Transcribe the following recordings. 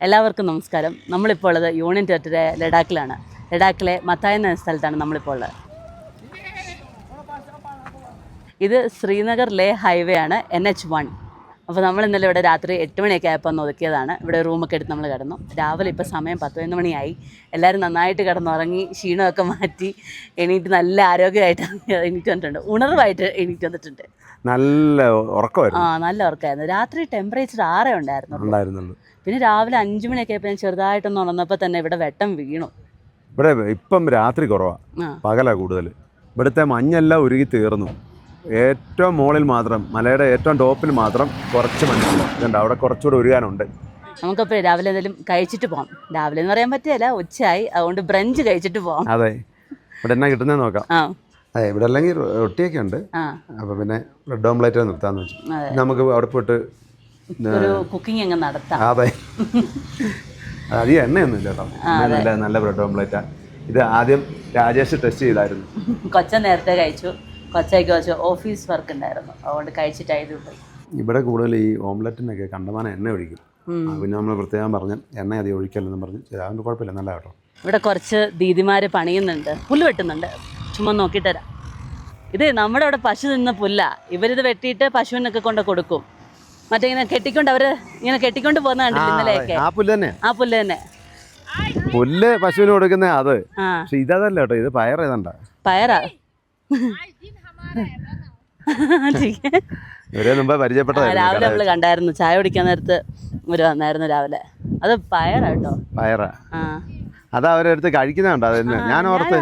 എല്ലാവർക്കും നമസ്കാരം. നമ്മളിപ്പോൾ ഉള്ളത് യൂണിയൻ ടെറിട്ടറി ലഡാക്കിലാണ്. ലഡാക്കിലെ മത്തായ് എന്ന സ്ഥലത്താണ് നമ്മളിപ്പോൾ ഉള്ളത്. ഇത് ശ്രീനഗർ ലേ ഹൈവേ ആണ്, NH1. അപ്പോൾ നമ്മൾ ഇന്നലെ ഇവിടെ രാത്രി 8 മണിയൊക്കെ ആയപ്പോൾ ഒന്ന് ഒതുക്കിയതാണ്. ഇവിടെ റൂമൊക്കെ എടുത്ത് നമ്മൾ കിടന്നു. രാവിലെ ഇപ്പോൾ സമയം 11 മണിയായി. എല്ലാവരും നന്നായിട്ട് കിടന്നുറങ്ങി, ക്ഷീണമൊക്കെ മാറ്റി എണീറ്റ് നല്ല ആരോഗ്യമായിട്ട് എണീറ്റ് വന്നിട്ടുണ്ട്. ഉണർവായിട്ട് എണീറ്റ് വന്നിട്ടുണ്ട്. നല്ല ഉറക്കമായിരുന്നു. നല്ല ഉറക്കമായിരുന്നു. രാത്രി ടെമ്പറേച്ചർ 6 ഉണ്ടായിരുന്നുള്ളൂ. പിന്നെ രാവിലെ 5 മണിയൊക്കെ ആയപ്പോൾ ഞാൻ ചെറുതായിട്ടൊന്ന് ഉണർന്നപ്പോൾ തന്നെ ഇവിടെ വെട്ടം വീണു. ഇവിടെ ഇപ്പം രാത്രി കുറവാണ്, പകലാ കൂടുതൽ. ഇവിടുത്തെ മഞ്ഞെല്ലാം ഉരുകി തീർന്നു. ഏറ്റവും മുകളിൽ മാത്രം, മലയുടെ ഏറ്റവും ടോപ്പിൽ മാത്രം കുറച്ച് മഞ്ഞുണ്ട്. അവിടെ കുറച്ചുകൂടെ ഉരുകാനുണ്ട്. നമുക്കപ്പോൾ രാവിലെ എന്തെങ്കിലും കഴിച്ചിട്ട് പോകാം. രാവിലെ എന്ന് പറയാൻ പറ്റില്ല, ഉച്ചയായി. അതുകൊണ്ട് ബ്രഞ്ച് കഴിച്ചിട്ട് പോകാം. അതെ, ഇവിടെ എന്നാ കിട്ടുന്നത് നോക്കാം. അതെ, ഇവിടെ അല്ലെങ്കിൽ റൊട്ടിയൊക്കെ ഉണ്ട്. അപ്പോൾ പിന്നെ ബ്രെഡ് ഓംപ്ലേറ്റ് നിർത്താമെന്ന് വെച്ചു. നമുക്ക് അവിടെ പോയിട്ട് ഒരു കുക്കിംഗ് അങ്ങ് നടത്താം. അതെ, അധികം എണ്ണയൊന്നുമില്ല കേട്ടോ. നല്ല ബ്രെഡ് ഓംപ്ലേറ്റാണ് ഇത്. ആദ്യം രാജേഷ് ടെസ്റ്റ് ചെയ്തായിരുന്നു. കൊച്ച നേരത്തെ കഴിച്ചു. കൊച്ചയ്ക്ക് കുറച്ച് ഓഫീസ് വർക്ക് ഉണ്ടായിരുന്നു, അതുകൊണ്ട് കഴിച്ചിട്ടായത് പോയി. ഇവിടെ കൂടുതൽ ഈ ഓംലെറ്റിനൊക്കെ കണ്ടമാനം എണ്ണ ഒഴിക്കും. പിന്നെ നമ്മൾ പ്രത്യേകം പറഞ്ഞ് എണ്ണ അധികം ഒഴിക്കല്ലെന്ന് പറഞ്ഞ് അതുകൊണ്ട് കുഴപ്പമില്ല, നല്ല കേട്ടോ. ഇവിടെ കുറച്ച് ദീദിമാർ പണിയുന്നുണ്ട്, പുല്ല് വെട്ടുന്നുണ്ട്. ചുമ്മാ നോക്കിയിട്ട് തരാം. ഇത് നമ്മുടെ അവിടെ പശു തിന്ന പുല്ല. ഇവരിത് വെട്ടിയിട്ട് പശുവിനൊക്കെ കൊണ്ട് കൊടുക്കും. മറ്റേ ഇങ്ങനെ കെട്ടിക്കൊണ്ട് അവർ ഇങ്ങനെ കെട്ടിക്കൊണ്ട് പോകുന്ന കണ്ടില്ല ഇന്നലെയൊക്കെ. ആ പുല്ല് തന്നെ, ആ പുല്ല് തന്നെ. പുല്ല് പശുവിന് കൊടുക്കുന്ന അത്. പക്ഷെ ഇതല്ല കേട്ടോ, ഇത് പയർ. ഏതാണ്ട പയറാ. ഇവരെ മുമ്പേ പരിചയപ്പെട്ടതായിരുന്നു. രാവിലെ നമ്മൾ കണ്ടായിരുന്നു, ചായ കുടിക്കാൻ നേരത്ത് ഇവര് വന്നായിരുന്നു രാവിലെ. അത് പയറാ കേട്ടോ, പയറാ. അതാ അവരെടുത്ത് കഴിക്കുന്നുണ്ടോ? അത് ഞാൻ ഓർത്ത്.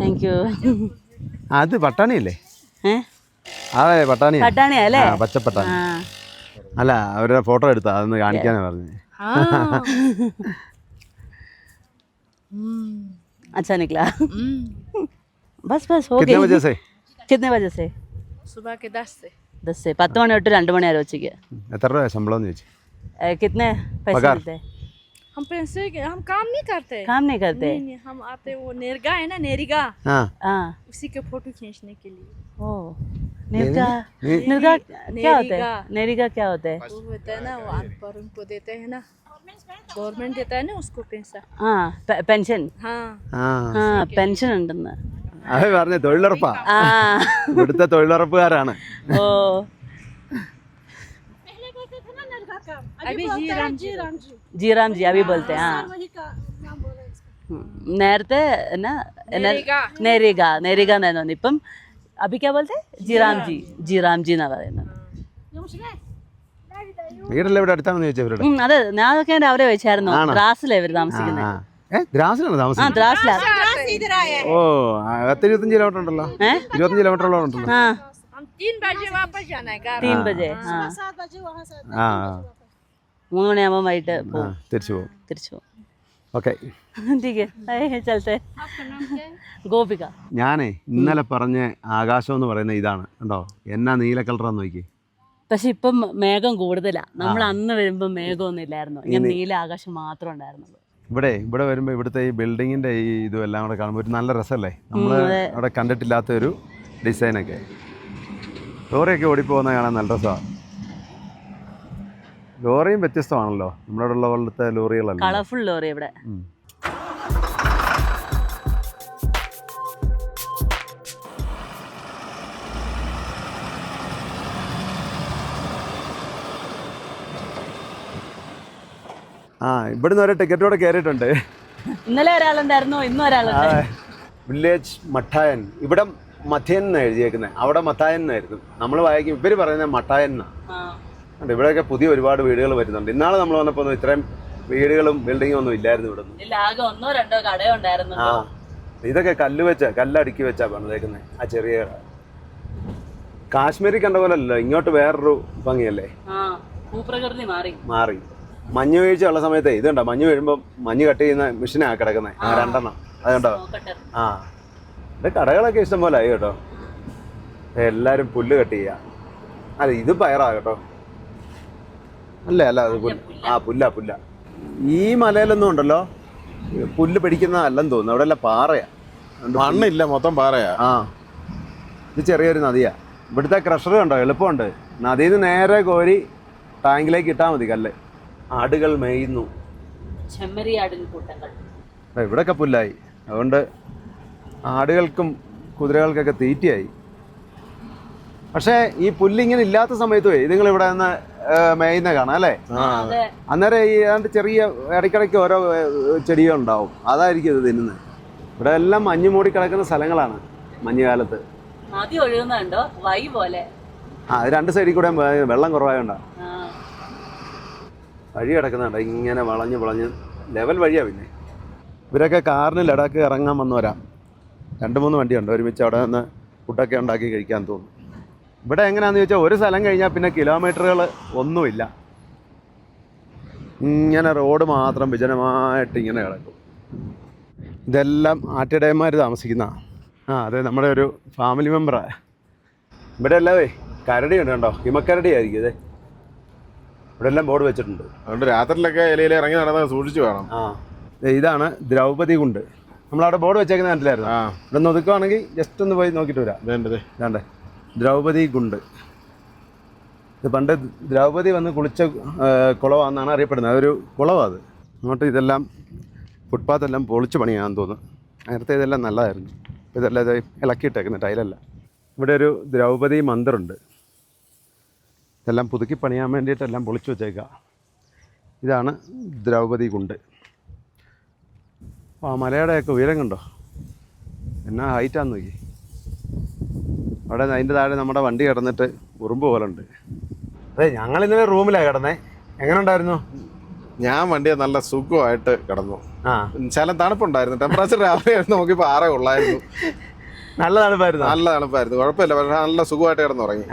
Thank you. അത് പട്ടാണിയല്ലേ? അതെ, പട്ടാണിയല്ലേ? പച്ചപ്പട്ടാണി അല്ല. അവരുടെ ഫോട്ടോ എടുത്താ അതൊന്ന് കാണിക്കാനാ പറഞ്ഞു. अच्छा निकला. बस हो गई. कितने बजे से? सुबह के 10 से. 10 से 10 മണി തൊട്ട് 2 മണി വരെ ഉച്ചയ്ക്ക്. എത്ര രൂപ ശമ്പളം എന്ന് ചോദിച്ചു. कितने पैसे मिलते? हम पैसे हम काम नहीं करते. नहीं, हम आते वो नेरगा है ना, नेरिगा. हाँ, उसी के फोटो खींचने के लिए. ओ, नेरिगा क्या होता है? नेरिगा क्या होता है? वो होता है ना, वो अनपढ़ उनको देते हैं ना, गवर्नमेंट देता है ना उसको पैसा. പെൻഷൻ. പെൻഷൻ ഉണ്ടെന്ന് അത് പറഞ്ഞ തൊഴിലുറപ്പാ. ഇവിടുത്തെ തൊഴിലുറപ്പുകാരാണ്. ഓ, जीराम जी अभी बोलते हैं. നേരത്തെ നേരിക എന്നായിരുന്നു. ഇപ്പം അഭി ക്യാ ബോൾത്തെ? ജീറാം ജി എന്നാ പറയുന്നത്. വീടല്ലേ ഇവിടെ അടുത്താണെന്ന് ചോദിച്ചവരോട്. അതെ, ഞാനൊക്കെ രാവിലെ വെച്ചായിരുന്നു. ദ്രാസിലാണ് ഇവർ താമസിക്കുന്നത്. ഓ, 25 കിലോമീറ്റർ ഉണ്ടല്ലോ. 25 കിലോമീറ്ററോളം ഉണ്ടല്ലോ. 3 बजे. 3 മണിയാകുമ്പോൾ വൈകിട്ട് തിരിച്ചു പോകും. ഓക്കെ, ഗോപിക. ഞാനേ ഇന്നലെ പറഞ്ഞ ആകാശം എന്ന് പറയുന്ന ഇതാണ് കണ്ടോ, എന്നാ നീല കളറാന്ന് നോക്കി. പക്ഷെ ഇപ്പം മേഘം കൂടുതലാ. നമ്മൾ അന്ന് വരുമ്പോ മേഘമൊന്നും ഇല്ലായിരുന്നു, ഇങ്ങനെ നീല ആകാശം മാത്രം ഉണ്ടായിരുന്നുള്ളൂ. ഇവിടെ വരുമ്പോൾ ഇവിടുത്തെ ഈ ബിൽഡിങ്ങിന്റെ ഈ ഇതും എല്ലാം കൂടെ കാണുമ്പോൾ ഒരു നല്ല രസമല്ലേ. നമ്മൾ അവിടെ കണ്ടിട്ടില്ലാത്ത ഒരു ഡിസൈനൊക്കെ. ലോറിയൊക്കെ ഓടിപ്പോകുന്ന കാണാൻ നല്ല രസമാണ്. ലോറിയും വ്യത്യസ്തമാണല്ലോ നമ്മുടെ ഉള്ള പോലത്തെ ലോറികളല്ല. കളർഫുൾ ലോറി ഇവിടെ. ഇവിടുന്ന് ഒരു ടിക്കറ്റോടെ കയറിയിട്ടുണ്ട്. ഇന്നലെ ഒരാളുണ്ടായിരുന്നു, ഇന്നും ഒരാളുണ്ട്. വില്ലേജ് മട്ടായൻ. ഇവിടെ മഥയൻ എന്നാണ് എഴുതിയേക്കുന്നത്, അവിടെ മത്തായൻ എന്നായിരുന്നു. നമ്മൾ വായിക്കും, ഇവര് പറയുന്നത് മട്ടായൻ എന്നാണ്. ഇവിടെയൊക്കെ പുതിയ ഒരുപാട് വീടുകൾ വരുന്നുണ്ട്. ഇന്നാളെ നമ്മൾ വന്നപ്പോൾ ഇത്രയും വീടുകളും ബിൽഡിങ്ങും ഒന്നും ഇല്ലായിരുന്നു ഇവിടെ. ഇതൊക്കെ കല്ലടുക്കി വെച്ചാ പണിതേക്കുന്നത്. ആ ചെറിയ കാശ്മീരി കണ്ട പോലെ അല്ലല്ലോ, ഇങ്ങോട്ട് വേറൊരു ഭംഗിയല്ലേ, മാറി. മഞ്ഞ് വീഴ്ച ഉള്ള സമയത്ത് ഇത് കണ്ടോ, മഞ്ഞ് വീഴുമ്പോൾ മഞ്ഞ് കട്ട് ചെയ്യുന്ന മെഷീനാ കിടക്കുന്നത്. 2 അതുകൊണ്ടോ. ഇത് കടകളൊക്കെ ഇഷ്ടം പോലെ ആയി കേട്ടോ. എല്ലാരും പുല്ല് കട്ട് ചെയ്യാ. അല്ല, ഇത് പയറാ കേട്ടോ. അല്ല അത് പുല്ല. ഈ മലയിലൊന്നും ഉണ്ടല്ലോ പുല്ല് പിടിക്കുന്നതല്ലെന്ന് തോന്നുന്നു. അവിടെ എല്ലാം പാറയാ, മണ്ണില്ല, മൊത്തം പാറയാ. ഇത് ചെറിയൊരു നദിയാ. ഇവിടുത്തെ ക്രഷർ കണ്ടോ, എളുപ്പമുണ്ട്. നദിയിൽ നിന്ന് നേരെ കോരി ടാങ്കിലേക്ക് ഇട്ടാൽ മതി കല്ല്. ആടുകൾ മേയുന്നു. ചെമ്മരിയാടിൻ കൂട്ടങ്ങൾ. ഇവിടെയൊക്കെ പുല്ലായി, അതുകൊണ്ട് ആടുകൾക്കും കുതിരകൾക്കൊക്കെ തീറ്റയായി. പക്ഷേ ഈ പുല്ലിങ്ങനെ ഇല്ലാത്ത സമയത്ത് ഇതുങ്ങൾ ഇവിടെ നിന്ന് മേയുന്ന കാണാം അല്ലേ? അന്നേരം ഈ ഏതാണ്ട് ചെറിയ ഇടയ്ക്കിടയ്ക്ക് ഓരോ ചെടികളുണ്ടാവും, അതായിരിക്കും ഇത് തിന്നുന്നത്. ഇവിടെ എല്ലാം മഞ്ഞ് മൂടി കിടക്കുന്ന സ്ഥലങ്ങളാണ് മഞ്ഞുകാലത്ത്. നദി ഒഴുകുന്നുണ്ടോ വൈ പോലെ? അത് രണ്ട് സൈഡിൽ കൂടെ വെള്ളം കുറവായോണ്ടാ വഴി കിടക്കുന്നുണ്ട്, ഇങ്ങനെ വളഞ്ഞ് വളഞ്ഞ് ലെവൽ വഴിയാണ്. പിന്നെ ഇവരൊക്കെ കാറിന് ലഡാക്ക് ഇറങ്ങാൻ വന്നവരാ. 2-3 വണ്ടിയുണ്ട് ഒരുമിച്ച് അവിടെ നിന്ന് ഫുഡൊക്കെ ഉണ്ടാക്കി കഴിക്കാൻ തോന്നും. ഇവിടെ എങ്ങനെയാണെന്ന് ചോദിച്ചാൽ ഒരു സ്ഥലം കഴിഞ്ഞാൽ പിന്നെ കിലോമീറ്ററുകൾ ഒന്നുമില്ല, ഇങ്ങനെ റോഡ് മാത്രം വിജനമായിട്ട് ഇങ്ങനെ കിടക്കും. ഇതെല്ലാം ആട്ടിടയന്മാർ താമസിക്കുന്ന അതെ, നമ്മുടെ ഒരു ഫാമിലി മെമ്പറാണ്. ഇവിടെ എല്ലാവേ കരടിയുണ്ട് കേട്ടോ, ഹിമക്കരടി ആയിരിക്കും ഇത്. ഇവിടെ എല്ലാം ബോർഡ് വെച്ചിട്ടുണ്ട്, അതുകൊണ്ട് രാത്രിയിലൊക്കെ ഇലയിൽ ഇറങ്ങി നടന്നാൽ സൂക്ഷിച്ചു വേണം. ഇതാണ് ദ്രൗപദി കുണ്ട്. നമ്മളവിടെ ബോർഡ് വെച്ചേക്കുന്ന കണ്ടില്ലായിരുന്നു? ഇവിടെ നിന്ന് ഒതുക്കുവാണെങ്കിൽ ജസ്റ്റ് ഒന്ന് പോയി നോക്കിയിട്ട് വരാം. വേണ്ടേ ദ്രൗപദി കുണ്ട്. ഇത് പണ്ട് ദ്രൗപദി വന്ന് കുളിച്ച കുളമാണെന്നാണ് അറിയപ്പെടുന്നത്. അതൊരു കുളമാണ് അത്. അങ്ങോട്ട് ഇതെല്ലാം ഫുട്പാത്തെല്ലാം പൊളിച്ച് പണിയാണെന്ന് തോന്നുന്നു. നേരത്തെ ഇതെല്ലാം നല്ലതായിരുന്നു, ഇതെല്ലാം ഇത് ഇളക്കിയിട്ടേക്കുന്ന ടൈലല്ല. ഇവിടെ ഒരു ദ്രൗപദി മന്ദിറുണ്ട്, ഇതെല്ലാം പുതുക്കി പണിയാൻ വേണ്ടിയിട്ടെല്ലാം പൊളിച്ചു വെച്ചേക്കുക. ഇതാണ് ദ്രൗപദി കുണ്ട്. ആ മലയുടെയൊക്കെ ഉയരം കണ്ടോ, എന്നാ ഹൈറ്റാന്ന് നോക്കി. അവിടെ അതിൻ്റെ താഴെ നമ്മുടെ വണ്ടി കിടന്നിട്ട് ഉറുമ്പ് പോലെ ഉണ്ട്. അതെ, ഞങ്ങൾ ഇന്നലെ റൂമിലാണ് കിടന്നേ. എങ്ങനെ ഉണ്ടായിരുന്നു? ഞാൻ വണ്ടിയെ നല്ല സുഖമായിട്ട് കിടന്നു. ശകലം തണുപ്പുണ്ടായിരുന്നു, ടെമ്പറേച്ചർ രാവിലെ നോക്കിയപ്പോൾ 6 ഉള്ളായിരുന്നു. നല്ല തണുപ്പായിരുന്നു, നല്ല തണുപ്പായിരുന്നു, കുഴപ്പമില്ല. പക്ഷെ നല്ല സുഖമായിട്ട് കിടന്നു തുടങ്ങി.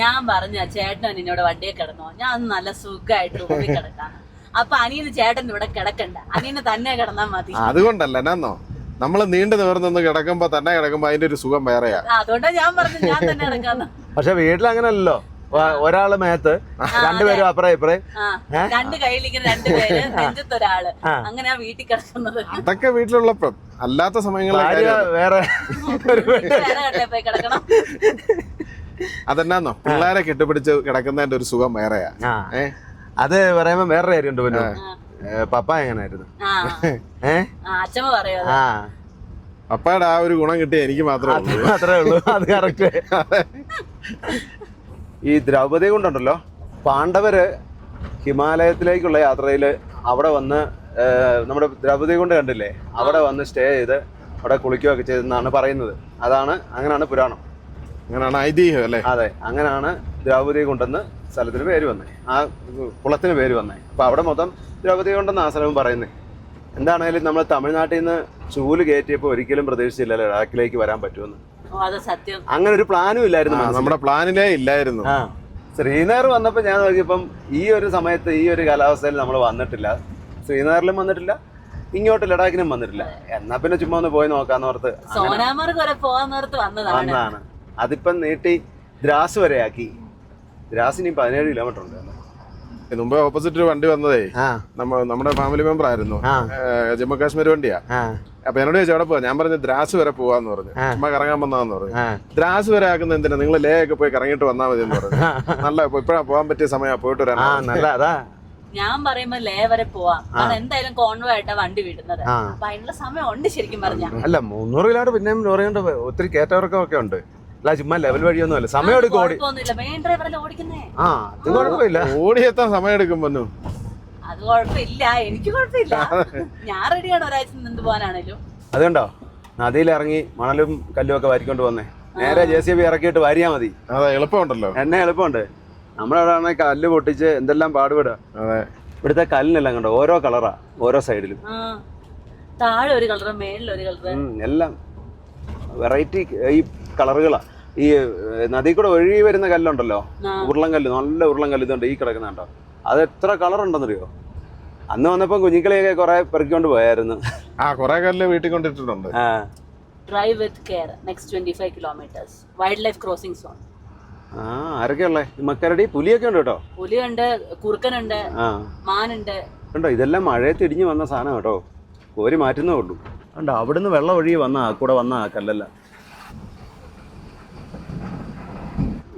ഞാൻ പറഞ്ഞ ചേട്ടൻ എന്നോട് വണ്ടിയെ കിടന്നോ, ഞാൻ നല്ല സുഖമായിട്ട് റൂമിൽ കിടക്കാണ്. അപ്പൊ അനിയന് ചേട്ടൻ ഇവിടെ കിടക്കണ്ട, അനിയന് തന്നെ കിടന്നാൽ മതി. അതുകൊണ്ടല്ല എന്നാന്നോ, നമ്മള് നീണ്ടു നിവർന്നൊന്ന് കിടക്കുമ്പോ തന്നെ കിടക്കുമ്പോ അതിന്റെ ഒരു സുഖം വേറെയാ. അതുകൊണ്ടാ ഞാൻ പറഞ്ഞു ഞാൻ തന്നെ കിടക്കാന്ന്. പക്ഷെ വീട്ടിൽ അങ്ങനല്ലോ, ഒരാള് മേത്ത്, രണ്ടുപേരും അപ്പുറം ഇപ്പുറം, 2 കയ്യിലിരിക്കുന്ന 2 പേര്, നെഞ്ചത്തൊരാള്, അങ്ങനെയാ വീട്ടിൽ കിടക്കുന്നത്. അതൊക്കെ വീട്ടിലുള്ളപ്പോ, അല്ലാത്ത സമയങ്ങളിൽ വേറെ പോയി കിടക്കണം. അതെന്നാന്നോ, പിള്ളേരെ കെട്ടിപ്പിടിച്ച് കിടക്കുന്നതിന്റെ ഒരു സുഖം വേറെയാ. അത് പറയുമ്പോ വേറൊരു കാര്യമുണ്ട്. പിന്നെ പപ്പ എങ്ങനായിരുന്നു? അച്ഛമ്മ പറയാ, പപ്പയുടെ ആ ഒരു ഗുണം കിട്ടിയ എനിക്ക് മാത്രമേ ഉള്ളൂ. അത് കറക്റ്റ്. ഈ ദ്രൗപദി കൊണ്ടുണ്ടല്ലോ, പാണ്ഡവര് ഹിമാലയത്തിലേക്കുള്ള യാത്രയിൽ അവിടെ വന്ന് നമ്മുടെ ദ്രൗപദി കൊണ്ട് കണ്ടില്ലേ, അവിടെ വന്ന് സ്റ്റേ ചെയ്ത് അവിടെ കുളിക്കുകയൊക്കെ ചെയ്തെന്നാണ് പറയുന്നത്. അങ്ങനെയാണ് പുരാണം, അങ്ങനെയാണ് ഐതിഹ്യം അല്ലേ? അതെ, അങ്ങനെയാണ് ദ്രൗപദി കൊണ്ടെന്ന് സ്ഥലത്തിന് പേര് വന്നേ, ആ കുളത്തിന് പേര് വന്നേ. അപ്പോൾ അവിടെ മൊത്തം ദ്രൗപദി കൊണ്ടെന്ന് ആ സ്ഥലവും പറയുന്നത്. എന്താണേലും നമ്മൾ തമിഴ്നാട്ടിൽ നിന്ന് ചൂല് കയറ്റിയപ്പോൾ ഒരിക്കലും പ്രതീക്ഷിച്ചില്ല ലഡാക്കിലേക്ക് വരാൻ പറ്റുമെന്ന്. അങ്ങനെ ഒരു പ്ലാനും ഇല്ലായിരുന്നു, നമ്മുടെ പ്ലാനിലേ ഇല്ലായിരുന്നു. ശ്രീനഗർ വന്നപ്പോൾ ഞാൻ നോക്കിയപ്പം ഈ ഒരു സമയത്ത് ഈ ഒരു കാലാവസ്ഥയിൽ നമ്മൾ വന്നിട്ടില്ല, ശ്രീനഗറിലും വന്നിട്ടില്ല, ഇങ്ങോട്ട് ലഡാക്കിനും വന്നിട്ടില്ല. എന്നാ പിന്നെ ചുമ്മാ ഒന്ന് പോയി നോക്കാന്ന് ഓർത്ത് വന്നതാണ്. അതിപ്പം നീട്ടി ദ്രാസ് വരെ ആക്കി. ദ്രാസിന് 17 കിലോമീറ്റർ ഉണ്ട്. മുമ്പേ ഓപ്പോസിറ്റ് ഒരു വണ്ടി വന്നതേ നമ്മുടെ ഫാമിലി മെമ്പർ ആയിരുന്നു, ജമ്മു കാശ്മീർ വണ്ടിയാ. അപ്പൊ എന്നോട് ചോദിച്ചു എവിടെ പോവാ, ഞാൻ പറഞ്ഞു ദ്രാസ് വരെ പോവാന്ന് പറഞ്ഞു. ചുമ്മാ കറങ്ങാൻ വന്നാന്ന് പറഞ്ഞു. ദ്രാസ് വരെ ആക്കുന്ന എന്തിനാ, നിങ്ങൾ ലേ ഒക്കെ പോയി കറങ്ങിട്ട് വന്നാൽ മതി എന്ന് പറഞ്ഞു. നല്ല ഇപ്പഴാ പോകാൻ പറ്റിയ സമയം, പോയിട്ട് വരാൻ. ഞാൻ പറയുമ്പോ ലേ വരെ പോവാം, എന്തായാലും കോൺവോ ആയിട്ടാ വണ്ടി വിടുന്നത്. അപ്പൊ അതിനുള്ള സമയം ഉണ്ട് ശരിക്കും പറഞ്ഞ. അല്ല 300 കിലോമീറ്റർ പിന്നെയും ലോറി കൊണ്ട് ഒത്തിരി കയറ്റവർക്കൊക്കെ ഉണ്ട്. അല്ല ചുമ്മാ ലെവൽ വഴിയൊന്നും അല്ല, സമയം എടുക്കും. ഓടിയെത്താൻ സമയം എടുക്കും പൊന്നു. അത് കുഴപ്പമില്ല, എനിക്ക് കുഴപ്പമില്ല, ഞാൻ റെഡിയാണ് ഒരാഴ്ച നിന്ന് പോകാനാണേലും. അതുകൊണ്ടോ നദിയിലിറങ്ങി മണലും കല്ലും ഒക്കെ വാരിക്കൊണ്ട് വന്നേ, നേരെ JCB ഇറക്കിയിട്ട് വാരിയാ മതി. അതെ, എളുപ്പമുണ്ടല്ലോ. എന്നെ എളുപ്പമുണ്ട്. നമ്മളവിടെ ആണെങ്കിൽ കല്ല് പൊട്ടിച്ച് എന്തെല്ലാം പാടുപെടുക. അതെ, ഇവിടുത്തെ കല്ലിനെല്ലാം കണ്ടോ, ഓരോ കളറാ ഓരോ സൈഡിലും. താഴെ ഒരു കളറ്, മേളിലൊരു കളറ്, എല്ലാം വെറൈറ്റി ഈ കളറുകളാ. ഈ നദി കൂടെ ഒഴുകി വരുന്ന കല്ലുണ്ടല്ലോ, ഉരുളൻകല്ല്, നല്ല ഉരുളൻകല്ല്. ഇതുണ്ട് ഈ കിടക്കുന്ന കണ്ടോ, അത് എത്ര കളർ ഉണ്ടെന്നറിയോ? അന്ന് വന്നപ്പോ കുഞ്ഞിക്കളിയൊക്കെ കുറെ പെറുക്കിക്കൊണ്ട് പോയായിരുന്നു. കുറെ കല്ല് വീട്ടിൽ കൊണ്ടിട്ടുണ്ട്. Drive with care, next 25 kilometres, wildlife crossing zone. ആരൊക്കെയുള്ളേ? മക്കരടി, പുലിയൊക്കെ ഉണ്ട് കേട്ടോ. പുലിയുണ്ട്, കുറുക്കനുണ്ട്, മാനുണ്ട്. കണ്ടോ, ഇതെല്ലാം മഴയത്ത് ഇടിഞ്ഞു വന്ന സാധനം കേട്ടോ, കോരി മാറ്റുന്നേ ഉള്ളൂ. കണ്ടോ, അവിടുന്ന് വെള്ളം ഒഴുകി കൂടെ വന്ന കല്ലല്ല.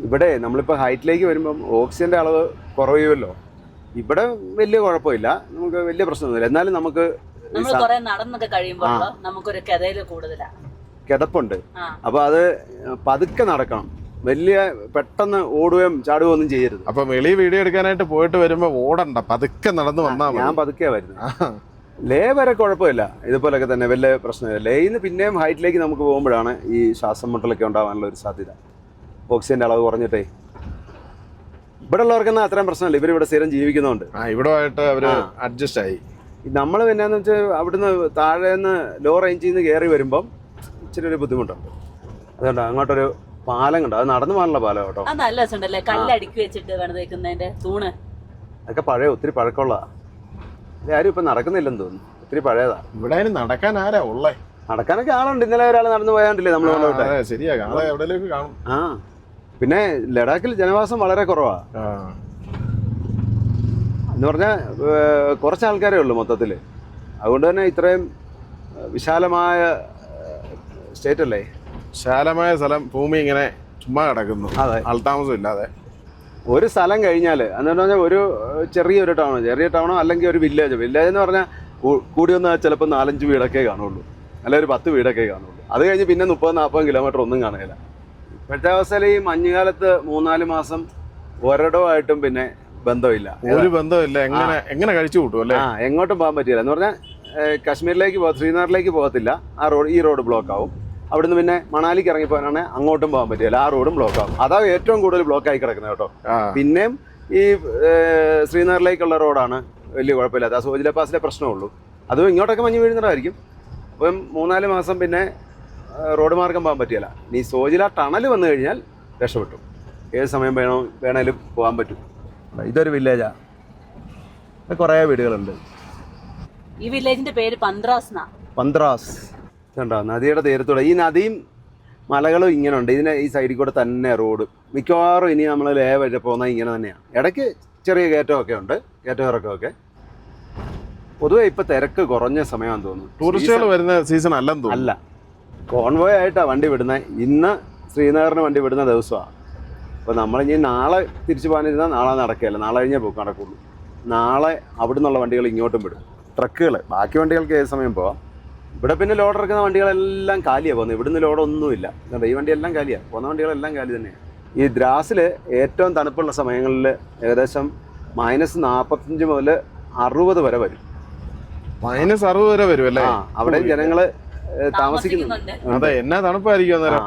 ഇവിടെ നമ്മളിപ്പോൾ ഹൈറ്റിലേക്ക് വരുമ്പം ഓക്സിജൻ്റെ അളവ് കുറയുമല്ലോ. ഇവിടെ വലിയ കുഴപ്പമില്ല, നമുക്ക് വലിയ പ്രശ്നമൊന്നുമില്ല. എന്നാലും നമുക്ക് നമ്മൾ കുറെ നടന്നൊക്കെ കഴിയുമ്പോൾ നമുക്കൊരു കിതയില് കൂടുതലാണ്, കിതപ്പുണ്ട്. അപ്പൊ അത് പതുക്കെ നടക്കണം, വലിയ പെട്ടെന്ന് ഓടുകയും ചാടുകയും ഒന്നും ചെയ്യരുത്. അപ്പൊ വെളി വീഡിയോ എടുക്കാനായിട്ട് പോയിട്ട് വരുമ്പോ ഓടണ്ട, പതുക്കെ നടന്നു വന്നാ മതി. ഞാൻ പതുക്കെ വരുന്നത്. ലേ വരെ കുഴപ്പമില്ല, ഇതുപോലൊക്കെ തന്നെ വലിയ പ്രശ്നമില്ല. ലേന്ന് പിന്നെയും ഹൈറ്റിലേക്ക് നമുക്ക് പോകുമ്പോഴാണ് ഈ ശ്വാസം മുട്ടലൊക്കെ ഉണ്ടാവാനുള്ള ഒരു സാധ്യത. ഓക്സിജന്റെ അളവ് കുറഞ്ഞിട്ടേ. ഇവിടെ ഉള്ളവർക്കെന്നാൽ അത്രയും പ്രശ്നമില്ല, ഇവരിവിടെ സ്ഥിരം ജീവിക്കുന്നതുകൊണ്ട്. ഇവിടെ ആയിട്ട് അവര് അഡ്ജസ്റ്റ് ആയി. നമ്മൾ പിന്നെന്ന് വെച്ചാൽ അവിടുന്ന് താഴേന്ന് ലോ റേഞ്ചിൽ നിന്ന് കയറി വരുമ്പം ഇച്ചിരി ഒരു ബുദ്ധിമുട്ടുണ്ട്. അതുകൊണ്ട് അങ്ങോട്ടൊരു പാലം കണ്ടോ, അത് നടന്നു പോകാനുള്ള പാലം കേട്ടോ. നല്ല രസമുണ്ടല്ലേ, കല്ലടുക്കി വെച്ചിട്ട് വെക്കുന്നതിന്റെ തൂണ്. അതൊക്കെ പഴയ ഒത്തിരി പഴക്കമുള്ളതാ. ആരും ഇപ്പൊ നടക്കുന്നില്ലെന്ന് തോന്നുന്നു, ഒത്തിരി പഴയതാ. ഇവിടെ നടക്കാൻ ആരാ ഉള്ളേ? നടക്കാനൊക്കെ ആളുണ്ട്. ഇന്നലെ ഒരാൾ നടന്നു പോയാണ്ടില്ലേ നമ്മൾ കൊണ്ടോട്ടെ. ശരിയാ, എവിടെയൊക്കെ കാണും. പിന്നെ ലഡാക്കിൽ ജനവാസം വളരെ കുറവാ എന്ന് പറഞ്ഞാൽ കുറച്ച് ആൾക്കാരേ ഉള്ളൂ മൊത്തത്തില്. അതുകൊണ്ട് തന്നെ ഇത്രയും വിശാലമായ സ്റ്റേറ്റ് അല്ലേ, വിശാലമായ സ്ഥലം, ഭൂമി ഇങ്ങനെ ചുമ്മാ കിടക്കുന്നു. അതെ, ആൾതാമസം ഇല്ലാതെ. ഒരു സ്ഥലം കഴിഞ്ഞാൽ എന്ന് പറഞ്ഞാൽ ഒരു ചെറിയ ടൗണോ അല്ലെങ്കിൽ ഒരു വില്ലേജ് എന്ന് പറഞ്ഞാൽ കൂടി വന്നാൽ ചിലപ്പോൾ 4-5 വീടൊക്കെ കാണുള്ളൂ, അല്ലെങ്കിൽ ഒരു 10 വീടൊക്കെ കാണുള്ളൂ. അത് കഴിഞ്ഞ് പിന്നെ 30-40 കിലോമീറ്റർ ഒന്നും കാണുകയില്ല. ഇപ്പോഴത്തെ അവസ്ഥയിൽ ഈ മഞ്ഞുകാലത്ത് 3-4 മാസം ഒരിടമായിട്ടും പിന്നെ ബന്ധമില്ല, ഒരു ബന്ധമില്ല. എങ്ങനെ കഴിച്ചു കൂട്ടും അല്ലേ? എങ്ങോട്ടും പോകാൻ പറ്റില്ല എന്ന് പറഞ്ഞാൽ കാശ്മീരിലേക്ക് ശ്രീനഗറിലേക്ക് പോകത്തില്ല, ഈ റോഡ് ബ്ലോക്ക് ആവും. അവിടുന്ന് പിന്നെ മണാലിക്ക് ഇറങ്ങിപ്പോകാനാണെങ്കിൽ അങ്ങോട്ടും പോകാൻ പറ്റില്ല, ആ റോഡും ബ്ലോക്ക് ആവും. അതാ ഏറ്റവും കൂടുതൽ ബ്ലോക്ക് ആയി കിടക്കുന്നത് കേട്ടോ. പിന്നെയും ഈ ശ്രീനഗറിലേക്കുള്ള റോഡാണ് വലിയ കുഴപ്പമില്ലാത്ത, ആ സോജില പാസിലെ പ്രശ്നമുള്ളൂ. അതും ഇങ്ങോട്ടൊക്കെ മഞ്ഞ് വീഴുന്നതായിരിക്കും. അപ്പം 3-4 മാസം പിന്നെ റോഡ് മാർഗം പോകാൻ പറ്റില്ല. ഇനി സോജില ടണൽ വന്നു കഴിഞ്ഞാൽ രക്ഷപ്പെട്ടു, ഏത് സമയം വേണേലും പോകാൻ പറ്റും. ഇതൊരു വില്ലേജാ, കുറേ വീടുകളുണ്ട്. ഈ വില്ലേജിന്റെ പേര് പന്ത്രാസ് കണ്ടോ, നദിയുടെ തീരത്തൂടെ. ഈ നദിയും മലകളും ഇങ്ങനെ ഉണ്ട്, ഈ സൈഡിൽ കൂടെ തന്നെ റോഡ്. മിക്കവാറും ഇനി നമ്മൾ ലേ വരെ പോകുന്നത് ഇങ്ങനെ തന്നെയാണ്. ഇടയ്ക്ക് ചെറിയ കയറ്റമൊക്കെ ഉണ്ട്, കയറ്റമിറക്കമൊക്കെ. പൊതുവെ ഇപ്പൊ തിരക്ക് കുറഞ്ഞ സമയമാണെന്ന് തോന്നുന്നു. ടൂറിസ്റ്റുകൾ വരുന്ന സീസൺ അല്ല, കോൺവോയ് ആയിട്ടാണ് വണ്ടി വിടുന്നത്. ഇന്ന് ശ്രീനഗറിന് വണ്ടി വിടുന്ന ദിവസമാണ്. അപ്പോൾ നമ്മളിനി നാളെ തിരിച്ചു പോകാനിരുന്നാൽ നാളെ നടക്കുകയല്ല, നാളെ കഴിഞ്ഞേ പോക്ക് നടക്കുള്ളൂ. നാളെ അവിടെ നിന്നുള്ള വണ്ടികൾ ഇങ്ങോട്ടും വിടും, ട്രക്കുകൾ. ബാക്കി വണ്ടികൾക്ക് ഏത് സമയം പോവാം. ഇവിടെ പിന്നെ ലോഡ് ഇറക്കുന്ന വണ്ടികളെല്ലാം കാലിയാണ് പോകുന്നത്, ഇവിടുന്ന് ലോഡൊന്നുമില്ല. ഈ വണ്ടിയെല്ലാം കാലിയാണ്, പോകുന്ന വണ്ടികളെല്ലാം കാലി തന്നെയാണ്. ഈ ദ്രാസിൽ ഏറ്റവും തണുപ്പുള്ള സമയങ്ങളിൽ ഏകദേശം -45 മുതൽ 60 വരെ വരും. -60 വരെ വരും അല്ലേ? അവിടെ ജനങ്ങള് താമസിക്കുന്നുണ്ട്. അതെ, എന്നാ തണുപ്പായിരിക്കും അന്നേരം.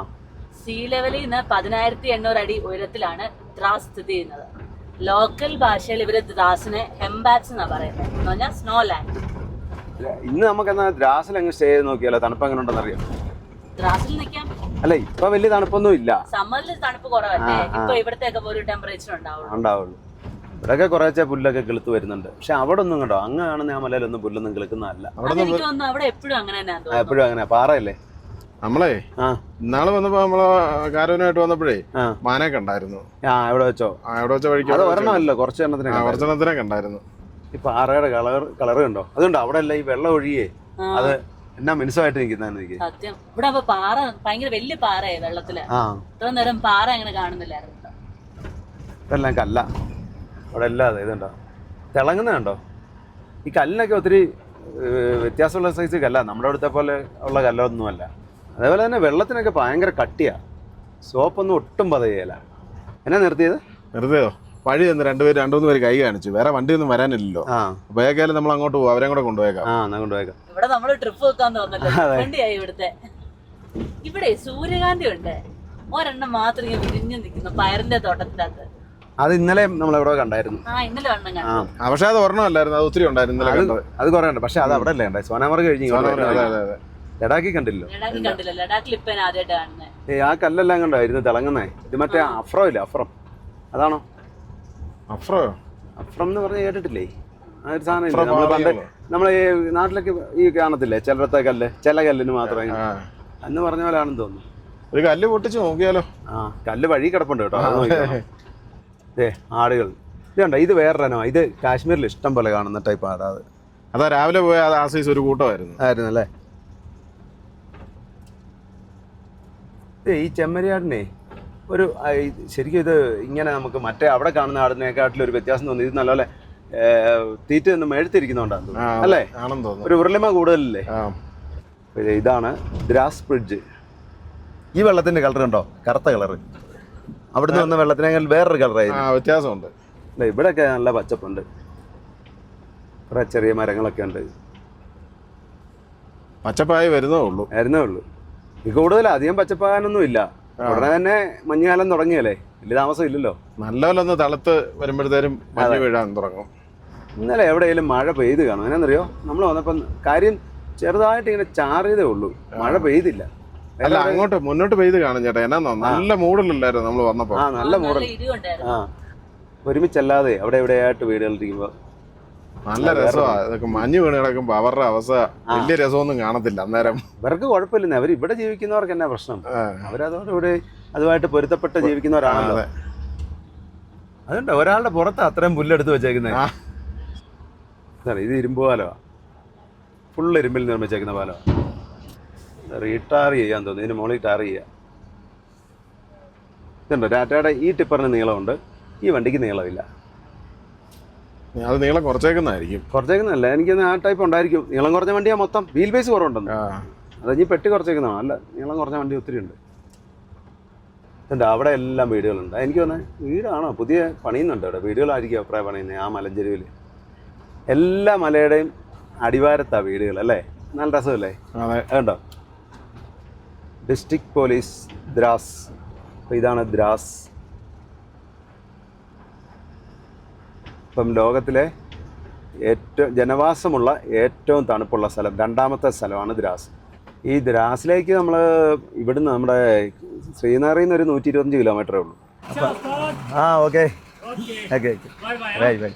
സീ ലെവലിൽ നിന്ന് 10800 അടി ഉയരത്തിലാണ് ദ്രാസ് സ്ഥിതി ചെയ്യുന്നത്. ലോക്കൽ ഭാഷയിൽ ഇവര് ദ്രാസിനെ ഹെംബാറ്റ്സ് എന്നാ പറയുന്നത്, എന്ന് പറഞ്ഞാൽ സ്നോ ലാൻഡ്. ഇന്ന് നമുക്ക് എന്നാ ദ്രാസിൽ അങ്ങ് സ്റ്റേ ചെയ്ത് നോക്കിയാലോ, തണുപ്പ് എങ്ങനെ ഉണ്ടെന്ന് അറിയാം. ദ്രാസിൽ നിൽക്കാം. അല്ല, ഇപ്പൊ വലിയ തണുപ്പൊന്നും ഇല്ല, സമ്മറിൽ തണുപ്പ് കുറവല്ലേ. ഇപ്പൊ ഇവിടത്തെ ഒരു ടെമ്പറേച്ചർ ഉണ്ടാവുള്ളൂ. ഇവിടെയൊക്കെ കുറേശ്ശെ പുല്ലൊക്കെ കിളുത്ത് വരുന്നുണ്ട്. പക്ഷെ അവിടെ ഒന്നും കണ്ടോ, അങ്ങ് കാണുന്ന ആ മലയിലൊന്നും പുല്ലൊന്നും കിളുക്കുന്നതല്ല. അവിടെ എപ്പോഴും അങ്ങനെ പാറയല്ലേ. നമ്മളെ ഇന്നാള് വന്നപ്പോ നമ്മള് കാരവനായിട്ട് വന്നപ്പോഴേ മാനെ കണ്ടായിരുന്നു. എവിടെ വെച്ചോ വഴിക്ക് ഒരെണ്ണമല്ലോ, കുറച്ചെണ്ണത്തിനെ കണ്ടായിരുന്നു. ഈ പാറയുടെ കളറ് കണ്ടോ, അതുകൊണ്ടോ അവിടെ അല്ല ഈ വെള്ളം ഒഴിയേ, അത് എന്നാ മിനുസമായിട്ട് നിൽക്കുന്ന. സത്യം, ഇവിടെ പാറ ഭയങ്കര വലിയ പാറയായി വെള്ളത്തില്. ഇത്ര നേരം പാറ അങ്ങനെ കാണുന്നില്ലായിരുന്നു. ഇതെല്ലാം കല്ല, അവിടെ എല്ലാം അതെ. ഇതുണ്ടോ തിളങ്ങുന്നുണ്ടോ? ഈ കല്ലിനൊക്കെ ഒത്തിരി വ്യത്യാസമുള്ള സൈസ് കല്ല, നമ്മുടെ അടുത്തെ പോലെ ഉള്ള കല്ലൊന്നുമല്ല. അതേപോലെ തന്നെ വെള്ളത്തിനൊക്കെ ഭയങ്കര കട്ടിയാണ്, സോപ്പൊന്നും ഒട്ടും പതയല്ല. എന്നാ നിർത്തിയതോ? വഴി തന്ന് 2-3 പേര് കൈ കാണിച്ചു, വേറെ വണ്ടിയൊന്നും വരാനില്ലല്ലോ. പോയേക്കാലും നമ്മൾ അങ്ങോട്ട് പോകും, അവരെ കൂടെ കൊണ്ടുപോയേക്കാം. ഇവിടെ നമ്മള് ട്രിപ്പ് വെക്കാൻ തോന്നല്ലോ. ഇവിടുത്തെ ഇവിടെ സൂര്യകാന്തി ഉണ്ട്, ഒരെണ്ണം മാത്രം ഇങ്ങനെ വിരിഞ്ഞു നിൽക്കുന്നു പയറിന്റെ തോട്ടത്തിനകത്ത്. അത് ഇന്നലെ നമ്മൾ എവിടെ കണ്ടായിരുന്നു. പക്ഷെ അത് ഒരെണ്ണമല്ലായിരുന്നു, അത് ഒത്തിരി ഉണ്ടായിരുന്നു. അത് കുറെ ഉണ്ട്, പക്ഷെ അത് അവിടെ അല്ലേ ഉണ്ടായി. സോനാമർഗ് കഴിഞ്ഞ് ലഡാക്കി കണ്ടില്ലോ. ആ കല്ലെല്ലാം കണ്ടായിരുന്നു തിളങ്ങുന്നേ. ഇത് മറ്റേ അഫ്രോ ഇല്ല, അഫ്രം അതാണോ? അഫ്രം എന്ന് പറഞ്ഞ് കേട്ടിട്ടില്ലേ? ആ ഒരു സാധനം ഇല്ല, നമ്മള് പണ്ട് നമ്മളെ ഈ നാട്ടിലൊക്കെ ഈ കാണത്തില്ലേ ചിലത്തെ കല്ല്, ചില കല്ലിന് മാത്രമേ അന്ന് പറഞ്ഞ പോലെ ആണെന്ന് തോന്നുന്നു. ഒരു കല്ല് പൊട്ടിച്ച് നോക്കിയാലോ? കല്ല് വഴി കിടപ്പുണ്ട് കേട്ടോ. ആടുകൾ ഇതുണ്ടോ, ഇത് വേറൊരെണ്ണമാണ്. ഇത് കാശ്മീരിൽ ഇഷ്ടം പോലെ കാണുന്ന ടൈപ്പ് ആടാ. അതാ രാവിലെ പോയ ആ സൈസ് ഒരു കൂട്ടമായിരുന്നു അല്ലേ? ഈ ചെമ്മരിയാടിനെ ഒരു ശരിക്കും ഇത് ഇങ്ങനെ നമുക്ക് മറ്റേ അവിടെ കാണുന്ന ആടിനെക്കാട്ടിലും ഒരു വ്യത്യാസം തോന്നി. ഇത് നല്ലപോലെ തീറ്റ ഒന്ന് മെഴുത്തിരിക്കുന്നുണ്ടാന്ന് തോന്നുന്നു അല്ലേ? ആണെന്ന് തോന്നുന്നു. ഒരു ഉരുളിമ കൂടുതലല്ലേ? ആ ഇതാണ് ദ്രാസ് ബ്രിഡ്ജ്. ഈ വെള്ളത്തിന്റെ കളർ ഉണ്ടോ? കറുത്ത കളറ്. അവിടുന്ന് വന്ന വെള്ളത്തിനേക്കാൾ വേറൊരു കളറായിരുന്നു. വ്യത്യാസമുണ്ട്. ഇവിടെയൊക്കെ നല്ല പച്ചപ്പുണ്ട്, കുറെ ചെറിയ മരങ്ങളൊക്കെ ഉണ്ട്. പച്ചപ്പായി വരുന്നേ ഉള്ളൂ. ഇത് കൂടുതൽ അധികം പച്ചപ്പാകാനൊന്നും ഇല്ല. ഉടനെ തന്നെ മഞ്ഞുകാലം തുടങ്ങിയല്ലേ, വലിയ താമസം ഇല്ലല്ലോ. നല്ലപോലെ തളുത്ത് വരുമ്പോഴത്തേനും മഞ്ഞ് വീഴാൻ തുടങ്ങും. ഇന്നലെ എവിടെയെങ്കിലും മഴ പെയ്ത് കാണും. എന്നാന്നറിയോ, നമ്മൾ വന്നപ്പം കാര്യം ചെറുതായിട്ട് ഇങ്ങനെ ചാറിയതേ ഉള്ളൂ, മഴ പെയ്തില്ല. അല്ല, അങ്ങോട്ട് മുന്നോട്ട് പെയ്ത് കാണും ചേട്ടാ. എന്നാ നല്ല മൂടലില്ലായിരുന്നു നമ്മൾ വന്നപ്പോ. നല്ല മൂടൽ. ഒരുമിച്ചല്ലാതെ അവിടെ എവിടെയായിട്ട് വീടുകളിരിക്കുമ്പോ നല്ല രസമാണ്. ഇതൊക്കെ മഞ്ഞ് വീണ് കിടക്കുമ്പോ അവരുടെ അവസ്ഥ വലിയ രസമൊന്നും കാണത്തില്ല അന്നേരം. ഇവർക്ക് കുഴപ്പമില്ല, അവർ ഇവിടെ ജീവിക്കുന്നവർക്ക് എന്നാ പ്രശ്നം? അവരതോടുകൂടി അതുമായിട്ട് പൊരുത്തപ്പെട്ട് ജീവിക്കുന്നവരാണല്ലോ. അതുകൊണ്ട് ഒരാളുടെ പുറത്ത് അത്രയും പുല്ലെടുത്ത് വെച്ചേക്കുന്നത്. ഇത് ഇരുമ്പ് പാലമാണ്, ഫുള്ള് ഇരുമ്പിൽ നിർമ്മിച്ചേക്കുന്ന പാലമാണ്. റീടാർ ചെയ്യാൻ തോന്നുന്നു, ഇതിന് മുകളിൽ ടാർ ചെയ്യാം. ഇതുണ്ടോ, ടാറ്റയുടെ ഈ ടിപ്പറിന് നീളമുണ്ട്, ഈ വണ്ടിക്ക് നീളമില്ല. അത് നീളം കുറച്ചേക്കുന്നതല്ല, എനിക്കൊന്ന് ആ ടൈപ്പ് ഉണ്ടായിരിക്കും. നീളം കുറഞ്ഞ വണ്ടിയാ, മൊത്തം വീൽ ബേസ് കുറവുണ്ടെന്ന്. അത് ഇനി പെട്ടി കുറച്ചേക്കുന്നതാണ്. അല്ല, നീളം കുറഞ്ഞ വണ്ടി ഒത്തിരി ഉണ്ട്. ഉണ്ട് അവിടെ എല്ലാം വീടുകളുണ്ട്. എനിക്ക് തോന്നുന്നത് വീടാണോ പുതിയ പണിയുന്നുണ്ട് അവിടെ, വീടുകളായിരിക്കും അഭിപ്രായം പണിയുന്നത്. ആ മലഞ്ചെരുവിൽ എല്ലാ മലയുടെയും അടിവാരത്താണ് വീടുകൾ അല്ലേ? നല്ല രസമല്ലേ? അതുണ്ടോ, ഡിസ്ട്രിക്ട് പോലീസ് ദ്രാസ്. അപ്പോൾ ഇതാണ് ദ്രാസ്. ഇപ്പം ലോകത്തിലെ ഏറ്റവും ജനവാസമുള്ള ഏറ്റവും തണുപ്പുള്ള സ്ഥലം, രണ്ടാമത്തെ സ്ഥലമാണ് ദ്രാസ്. ഈ ദ്രാസിലേക്ക് നമ്മൾ ഇവിടുന്ന് നമ്മുടെ ശ്രീനഗറിൽ നിന്ന് ഒരു 125 കിലോമീറ്ററേ ഉള്ളൂ. ഓക്കെ. Bye bye.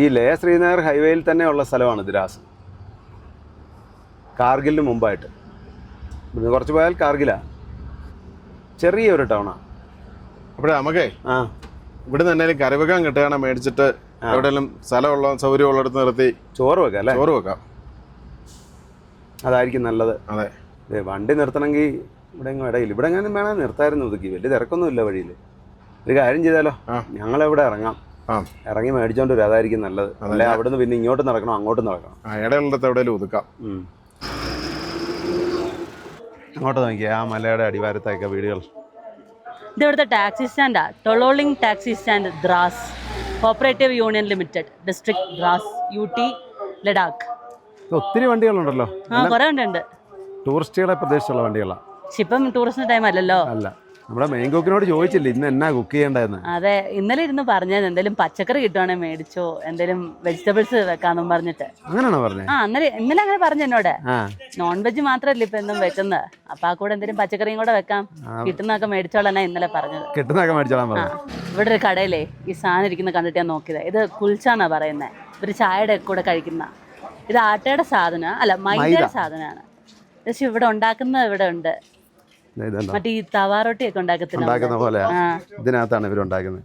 ഈ ലേ ശ്രീനഗർ ഹൈവേയിൽ തന്നെ ഉള്ള സ്ഥലമാണ് ദ്രാസ്, കാർഗിലിന് മുമ്പായിട്ട്. ഇവിടുന്ന് കുറച്ച് പോയാൽ കാർഗിലാണ്. ചെറിയൊരു ടൗണാണ്. അപ്പോഴേ നമുക്കേ ഇവിടെ തന്നെ കറി വെക്കാൻ കിട്ടുകയാണ്, മേടിച്ചിട്ട് എവിടെയെങ്കിലും സ്ഥലമുള്ള സൗകര്യമുള്ളിടത്ത് നിർത്തി ചോറ് വെക്കാം അല്ലേ? ചോറ് വെക്കാം, അതായിരിക്കും നല്ലത്. അതെ. വണ്ടി നിർത്തണമെങ്കിൽ ഇവിടെ എങ്ങും ഇടയിൽ, ഇവിടെ എങ്ങാനും വേണം നിർത്തായിരുന്നു. ഒതുക്കി വലിയ തിരക്കൊന്നും ഇല്ല വഴിയിൽ. ഒരു കാര്യം ചെയ്താലോ, ഞങ്ങളെവിടെ ഇറങ്ങാം, ഇറങ്ങി മേടിച്ചോണ്ട് വരും, അതായിരിക്കും നല്ലത്. അല്ലെ അവിടുന്ന് പിന്നെ ഇങ്ങോട്ട് നടക്കണം, അങ്ങോട്ടും നടക്കണം. ഇടയിലുള്ളത് എവിടെയെങ്കിലും ഒതുക്കാം. അങ്ങോട്ട് നോക്കിയാ ആ മലയുടെ അടിവാരത്തൊക്കെ വീടുകൾ. ഇത് ഇവിടുത്തെ ടാക്സി സ്റ്റാൻഡാ, ടൊളോളിംഗ് taxi stand Dras, cooperative union limited, district Dras, UT Ladakh. ഒത്തിരി വണ്ടികളുണ്ടല്ലോ. കുറെ ഉണ്ട്. ടൂറിസ്റ്റുകളെ പ്രദേശത്തുള്ള വണ്ടികളാണ്. പക്ഷെ ഇപ്പം ടൂറിസ്റ്റ് ടൈം അല്ലല്ലോ. അല്ല, നമ്മുടെ മെയിൻ കുക്കിനോട് ചോദിച്ചില്ല ഇന്ന് എന്നാ കുക്ക് ചെയ്യേണ്ടതെന്ന്. അതെ, ഇന്നലെ ഇരുന്ന് പറഞ്ഞത് എന്തെങ്കിലും പച്ചക്കറി കിട്ടുവാണെങ്കിൽ മേടിച്ചോ, എന്തെങ്കിലും വെജിറ്റബിൾസ് വെക്കാന്നും പറഞ്ഞിട്ട്. അങ്ങനെയാണോ പറഞ്ഞത്? ഇന്നലെ അങ്ങനെ പറഞ്ഞു എന്നോട്. നോൺ വെജ് മാത്രമല്ല ഇപ്പൊ എന്തും വെക്കുന്നത്, അപ്പൊ ആ കൂടെ എന്തെങ്കിലും പച്ചക്കറിയും കൂടെ വെക്കാം, കിട്ടുന്നതൊക്കെ മേടിച്ചോളാനാ ഇന്നലെ പറഞ്ഞത്. കിട്ടുന്നതൊക്കെ മേടിച്ചോളാൻ പറഞ്ഞു. ഇവിടെ ഒരു കടയിലേ ഈ സാധനം ഇരിക്കുന്ന കണ്ടിട്ട് ഞാൻ നോക്കിയത്. ഇത് കുൽച്ചാന്നാ പറയുന്നത്, ഒരു ചായയുടെ കൂടെ കഴിക്കുന്ന. ഇത് ആട്ടയുടെ സാധനം അല്ല, മൈദയുടെ സാധനമാണ്. പക്ഷെ ഇവിടെ ഉണ്ടാക്കുന്നത് ഇവിടെ ഉണ്ട്. മറ്റേ ഈ തവാറൊട്ടിയൊക്കെ ഉണ്ടാക്കുന്ന പോലെ ഇതിനകത്താണ് ഇവരുണ്ടാക്കുന്നത്.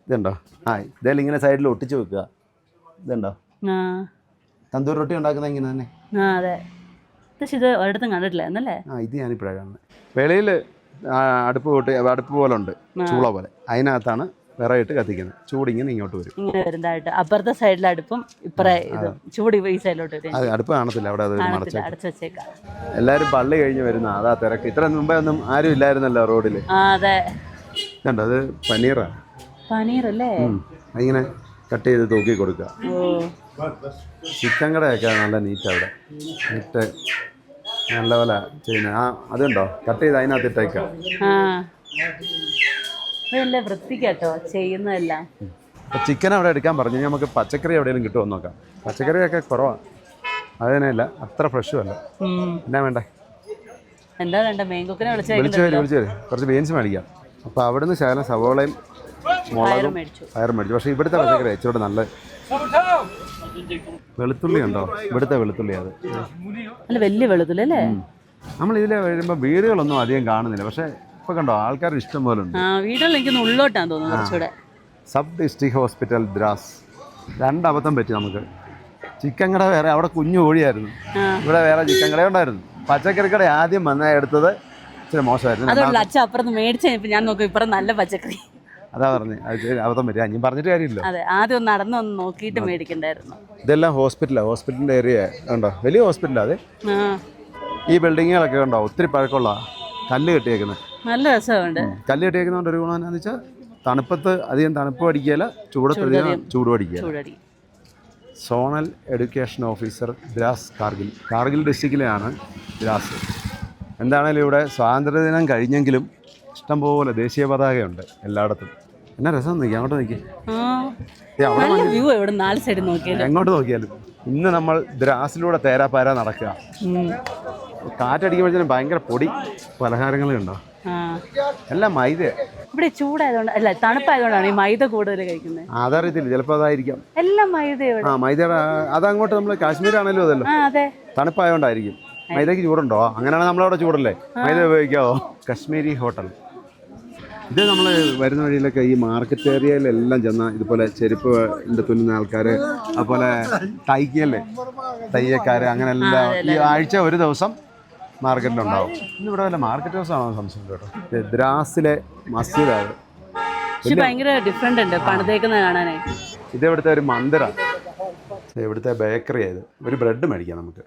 ഇതുണ്ടോ, ഇതെല്ലാം ഇങ്ങനെ സൈഡിൽ ഒട്ടിച്ചു വെക്കുക. ഇതുണ്ടോ, തന്തൂർ റൊട്ടി ഉണ്ടാക്കുന്ന ഇങ്ങനെ തന്നെ. അതെ, പക്ഷെ ഇത് ഒരിടത്തും കണ്ടിട്ടില്ല എന്നല്ലേ? ഇത് ഞാനിപ്പോഴാണ് കാണുന്നത്. വെളിയിൽ അടുപ്പ് പോലെ ഉണ്ട്, ചൂള പോലെ. അതിനകത്താണ് വിറയിട്ട് കത്തിക്കുന്നത്. ചൂടിങ്ങനെ ഇങ്ങോട്ട് വരും, ഇങ്ങനെ വരുന്നതായിട്ട്. അപ്പുറത്തെ സൈഡിൽ അടുപ്പും ഇപ്പറേ ഇത് ചൂട് ഈ സൈഡിലോട്ട് വരും. അടുപ്പ് കാണത്തില്ല, അവിടെ അടച്ചു വെച്ചേക്കാം. എല്ലാരും പള്ളി കഴിഞ്ഞ് വരുന്ന അതാ തിരക്ക്. ഇത്ര മുമ്പേ ഒന്നും ആരും ഇല്ലായിരുന്നല്ലോ റോഡില്. അതെ, കണ്ടോ, അത് പനീറാണ്. പനീറല്ലേ? ഇങ്ങനെ കട്ട് ചെയ്ത് തൂക്കി കൊടുക്കുക. ചിക്കൻ കടയൊക്കെ നല്ല നീറ്റ് അവിടെ, നീറ്റ് നല്ല പോലെ ചെയ്യുന്നത്. അതുണ്ടോ, കട്ട് ചെയ്ത് അതിനകത്ത് ഇട്ടേക്കാം. വൃത്തിക്കാട്ടോ ചെയ്യുന്നതെല്ലാം. ചിക്കൻ അവിടെ എടുക്കാൻ പറഞ്ഞു. നമുക്ക് പച്ചക്കറി എവിടെയെങ്കിലും കിട്ടുമോ നോക്കാം. പച്ചക്കറിയൊക്കെ കുറവാണ്, അത് തന്നെയല്ല അത്ര ഫ്രഷും അല്ല. എന്നാ വേണ്ടേ? എന്താ വേണ്ട? മെയിൻകുക്കിനെ വിളിച്ചു വരും, കുറച്ച് ബീൻസ് മേടിക്കാം. അപ്പോൾ അവിടുന്ന് ശകലം സവോളയും മുളകും പയറും മേടിച്ചു. പക്ഷേ ഇവിടുത്തെ പച്ചക്കറി ഇച്ചിരി നല്ല വെളുത്തുള്ളി ഉണ്ടോ? ഇവിടുത്തെ വെളുത്തുള്ളി അത് അല്ല, വലിയ വെളുത്തുള്ളി അല്ലേ? നമ്മൾ ഇതിൽ വരുമ്പോൾ വീടുകളൊന്നും അധികം കാണുന്നില്ല. പക്ഷേ ഇപ്പൊ കണ്ടോ, ആൾക്കാർ ഇഷ്ടം പോലെ ഉണ്ട്. വീടുകൾ എനിക്ക് ഉള്ളോട്ടാന്ന് തോന്നുന്നു കുറച്ചുകൂടെ. Sub district hospital Dras. രണ്ടബദ്ധം പറ്റി നമുക്ക്. ചിക്കൻ കട വേറെ, അവിടെ കുഞ്ഞു കോഴിയായിരുന്നു. ഇവിടെ വേറെ ചിക്കൻ കട ഉണ്ടായിരുന്നു. പച്ചക്കറി കട ആദ്യം എടുത്തത് ഇച്ചിരി മോശമായിരുന്നു. അതുകൊണ്ട് അച്ഛൻ അപ്പുറത്ത് മേടിച്ചു കഴിഞ്ഞപ്പോൾ ഞാൻ നോക്കും ഇപ്പുറം നല്ല പച്ചക്കറി. അതാ പറഞ്ഞു അത് അബദ്ധം പറ്റി. അഞ്ഞും പറഞ്ഞിട്ട് കാര്യമില്ല. അതെ, ആദ്യം ഒന്ന് നടന്നൊന്ന് നോക്കിയിട്ട് മേടിക്കണ്ടായിരുന്നു. ഇതെല്ലാം ഹോസ്പിറ്റലിൻ്റെ ഏരിയ ഉണ്ടോ, വലിയ ഹോസ്പിറ്റലാണ് അത്. ഈ ബിൽഡിങ്ങുകളൊക്കെ ഉണ്ടോ ഒത്തിരി പഴക്കമുള്ള കല്ല് കെട്ടിയേക്കുന്നത്. നല്ല രസമുണ്ട്. കല്ല് കെട്ടിയേക്കുന്നതുകൊണ്ട് ഒരു ഗുണം എന്താണെന്ന് വെച്ചാൽ തണുപ്പത്ത് അധികം തണുപ്പ് പഠിക്കുകയില്ല, ചൂടത്തധികം ചൂട് പഠിക്കുകയില്ല. Zonal education officer Dras Kargil ഡിസ്ട്രിക്റ്റിലെയാണ് ദ്രാസ്. എന്താണേലും ഇവിടെ സ്വാതന്ത്ര്യദിനം കഴിഞ്ഞെങ്കിലും ഇഷ്ടംപോലെ ദേശീയ പതാകയുണ്ട് എല്ലായിടത്തും. എന്നാ രസം നിൽക്കുക, അങ്ങോട്ട് നിൽക്കുക, എങ്ങോട്ട് നോക്കിയാലും. ഇന്ന് നമ്മൾ ദ്രാസിലൂടെ തേരാപ്പാര നടക്കുക. കാറ്റടിക്കുമ്പോഴത്തേനും ഭയങ്കര പൊടി പലഹാരങ്ങളും ഉണ്ടോ, എല്ലാം മൈദ. ഇവിടെ ചൂടായതുകൊണ്ട് അല്ല തണുപ്പായതുകൊണ്ടാണ് ഈ മൈദ കൂടുതൽ കഴിക്കുന്നത്. അതറിയത്തില്ല, ചിലപ്പോൾ അതായിരിക്കാം. എല്ലാം മൈദ. മൈദയുടെ അതങ്ങോട്ട് നമ്മൾ കാശ്മീരാണല്ലോ അതല്ലോ, തണുപ്പായതുകൊണ്ടായിരിക്കും. മൈദയ്ക്ക് ചൂടുണ്ടോ? അങ്ങനെയാണെങ്കിൽ നമ്മളവിടെ ചൂടല്ലേ, മൈദ ഉപയോഗിക്കാവോ? കശ്മീരി ഹോട്ടൽ. ഇത് നമ്മൾ വരുന്ന വഴിയിലൊക്കെ ഈ മാർക്കറ്റ് ഏരിയയിലെല്ലാം ചെന്നാൽ ഇതുപോലെ ചെരുപ്പിൻ്റെ തുന്നുന്ന ആൾക്കാർ, അതുപോലെ തയ്യക്കാർ, അങ്ങനെ എല്ലാം ഈ ആഴ്ച ഒരു ദിവസം മാർക്കറ്റിലുണ്ടാവും. ഇന്നിവിടെ വല്ല മാർക്കറ്റ് ഹൗസാണോ സംശയം കേട്ടോ. ദ്രാസിലെ മസ്ജിദാണ്. ഭയങ്കര ഡിഫറെന്റ് ഉണ്ട് പണിതേക്കുന്നത് കാണാനായി. ഇത് ഇവിടുത്തെ ഒരു മന്ദിറാണ്, ഇവിടുത്തെ ബേക്കറി ആയത്. ഒരു ബ്രെഡ് മേടിക്കാം നമുക്ക്.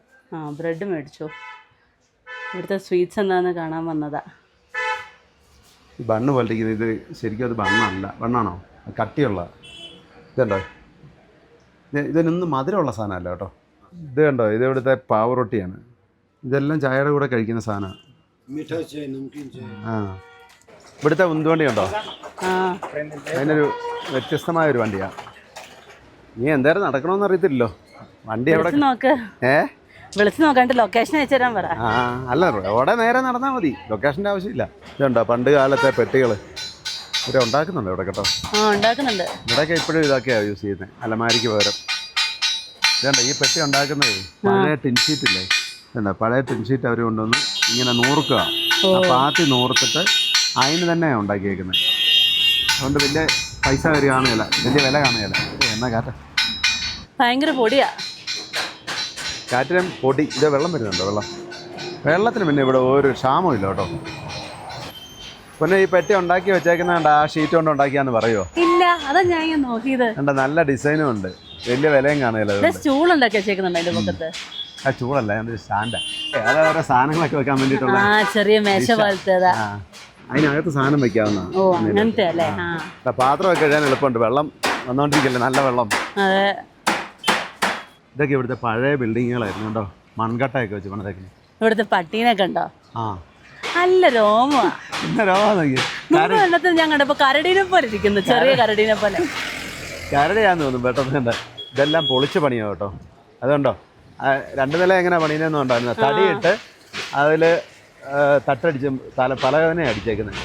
ബ്രെഡ് മേടിച്ചോ. ഇവിടുത്തെ സ്വീറ്റ്സ് എന്താണെന്ന് കാണാൻ വന്നതാ. ഈ ബണ്ണ് പോലിരിക്കുന്നത് ഇത് ശരിക്കും അത് ബണ്ണല്ല. ബണ്ണാണോ? കട്ടിയുള്ള ഇതുണ്ടോ? ഇതിനൊന്നും മധുരമുള്ള സാധനമല്ല കേട്ടോ. ഇത് കണ്ടോ, ഇത് ഇവിടുത്തെ പാവ് റൊട്ടിയാണ്. ഇതെല്ലാം ചായയുടെ കൂടെ കഴിക്കുന്ന സാധനമാണ്. ഇവിടുത്തെ ഉന്തുവണ്ടി ഉണ്ടോ? അതിനൊരു വ്യത്യസ്തമായൊരു വണ്ടിയാണ്. നീ എന്തായാലും നടക്കണമെന്ന് അറിയത്തില്ലല്ലോ. വണ്ടി എവിടെ നോക്ക്, വിളിച്ച് നോക്കാണ്ട് ലൊക്കേഷൻ അയച്ചു തരാൻ പറ. അല്ല, റോഡെ നേരെ നടന്നാൽ മതി, ലൊക്കേഷൻ്റെ ആവശ്യമില്ല. ഇതുണ്ടോ പണ്ട് കാലത്തെ പെട്ടികൾ ഇവിടെ ഉണ്ടാക്കുന്നുണ്ട് ഇവിടെ കേട്ടോ. ഉണ്ടാക്കുന്നുണ്ട്. ഇവിടെയൊക്കെ ഇപ്പോഴും ഇതൊക്കെയാണ് യൂസ് ചെയ്യുന്നത്, അലമാരിക്ക് പകരം. ഇതുണ്ടോ ഈ പെട്ടി ഉണ്ടാക്കുന്നത് പഴയ ടിൻഷീറ്റില്ലേ, ഇതുണ്ടോ പഴയ ടിൻഷീറ്റ് അവർ കൊണ്ടുവന്ന് ഇങ്ങനെ നൂറുക്കുക. പാത്തി നൂർത്തിട്ട് അതിന് തന്നെയാണ് ഉണ്ടാക്കിയേക്കുന്നത്. അതുകൊണ്ട് വലിയ പൈസ വരെ കാണുകയില്ല, വലിയ വില കാണുകയില്ല. എന്നാ കാറ്റ ഭയങ്കര പൊടിയാ, കാറ്റിലും പൊടി. ഇത് വെള്ളം വരുന്നുണ്ടോ? വെള്ളത്തിന് പിന്നെ ഇവിടെ ഒരു ക്ഷാമവും ഇല്ല കേട്ടോ. പിന്നെ ഈ പെട്ടി ഉണ്ടാക്കി വെച്ചേക്കുന്നുണ്ട്, ആ ഷീറ്റ് കൊണ്ട് ഉണ്ടാക്കിയാന്ന് പറയുമോ? ഇല്ല, അതാ ഞാൻ നോക്കിയത്. നല്ല ഡിസൈനും ഉണ്ട്, വലിയ വിലയും കാണുകയില്ല. സ്റ്റൂൾ ഉണ്ടാക്കി വെച്ചേക്കുന്നുണ്ട് അതിന്റെ മുഖത്ത്. ആ ചൂടല്ല, ഒരു സ്റ്റാൻഡാ. അത് ഓരോ സാധനങ്ങളൊക്കെ വെക്കാൻ വേണ്ടിയിട്ടുള്ള ചെറിയ മേശ പോലത്തെ. അതിനകത്ത് സാധനം വെക്കാവുന്ന പാത്രമൊക്കെ എഴുതാൻ എളുപ്പമുണ്ട്. വെള്ളം വന്നോണ്ടിരിക്കല്ലേ, നല്ല വെള്ളം. ഇതൊക്കെ ഇവിടുത്തെ പഴയ ബിൽഡിങ്ങുകളായിരുന്നു കേട്ടോ, മൺകട്ടയൊക്കെ വെച്ച് പണിതേക്കുന്നത്. ഇവിടുത്തെ പട്ടീനെ കണ്ടോ? നല്ല രോമാ. ഞാൻ കണ്ടപ്പോ കരടീനെ പോലെ ഇരിക്കുന്നു, ചെറിയ കരടീനെ പോലെ. കരടിയാന്ന് തോന്നും പെട്ടെന്ന്. ഇതെല്ലാം പൊളിച്ച് പണിയോ കേട്ടോ. അതുകൊണ്ടോ 2 നില എങ്ങനെ പണിയെന്നൊന്നും ഉണ്ടായിരുന്നു. തടിയിട്ട് അതിൽ തട്ടടിച്ച് പലകനെ അടിച്ചേക്കുന്നത്.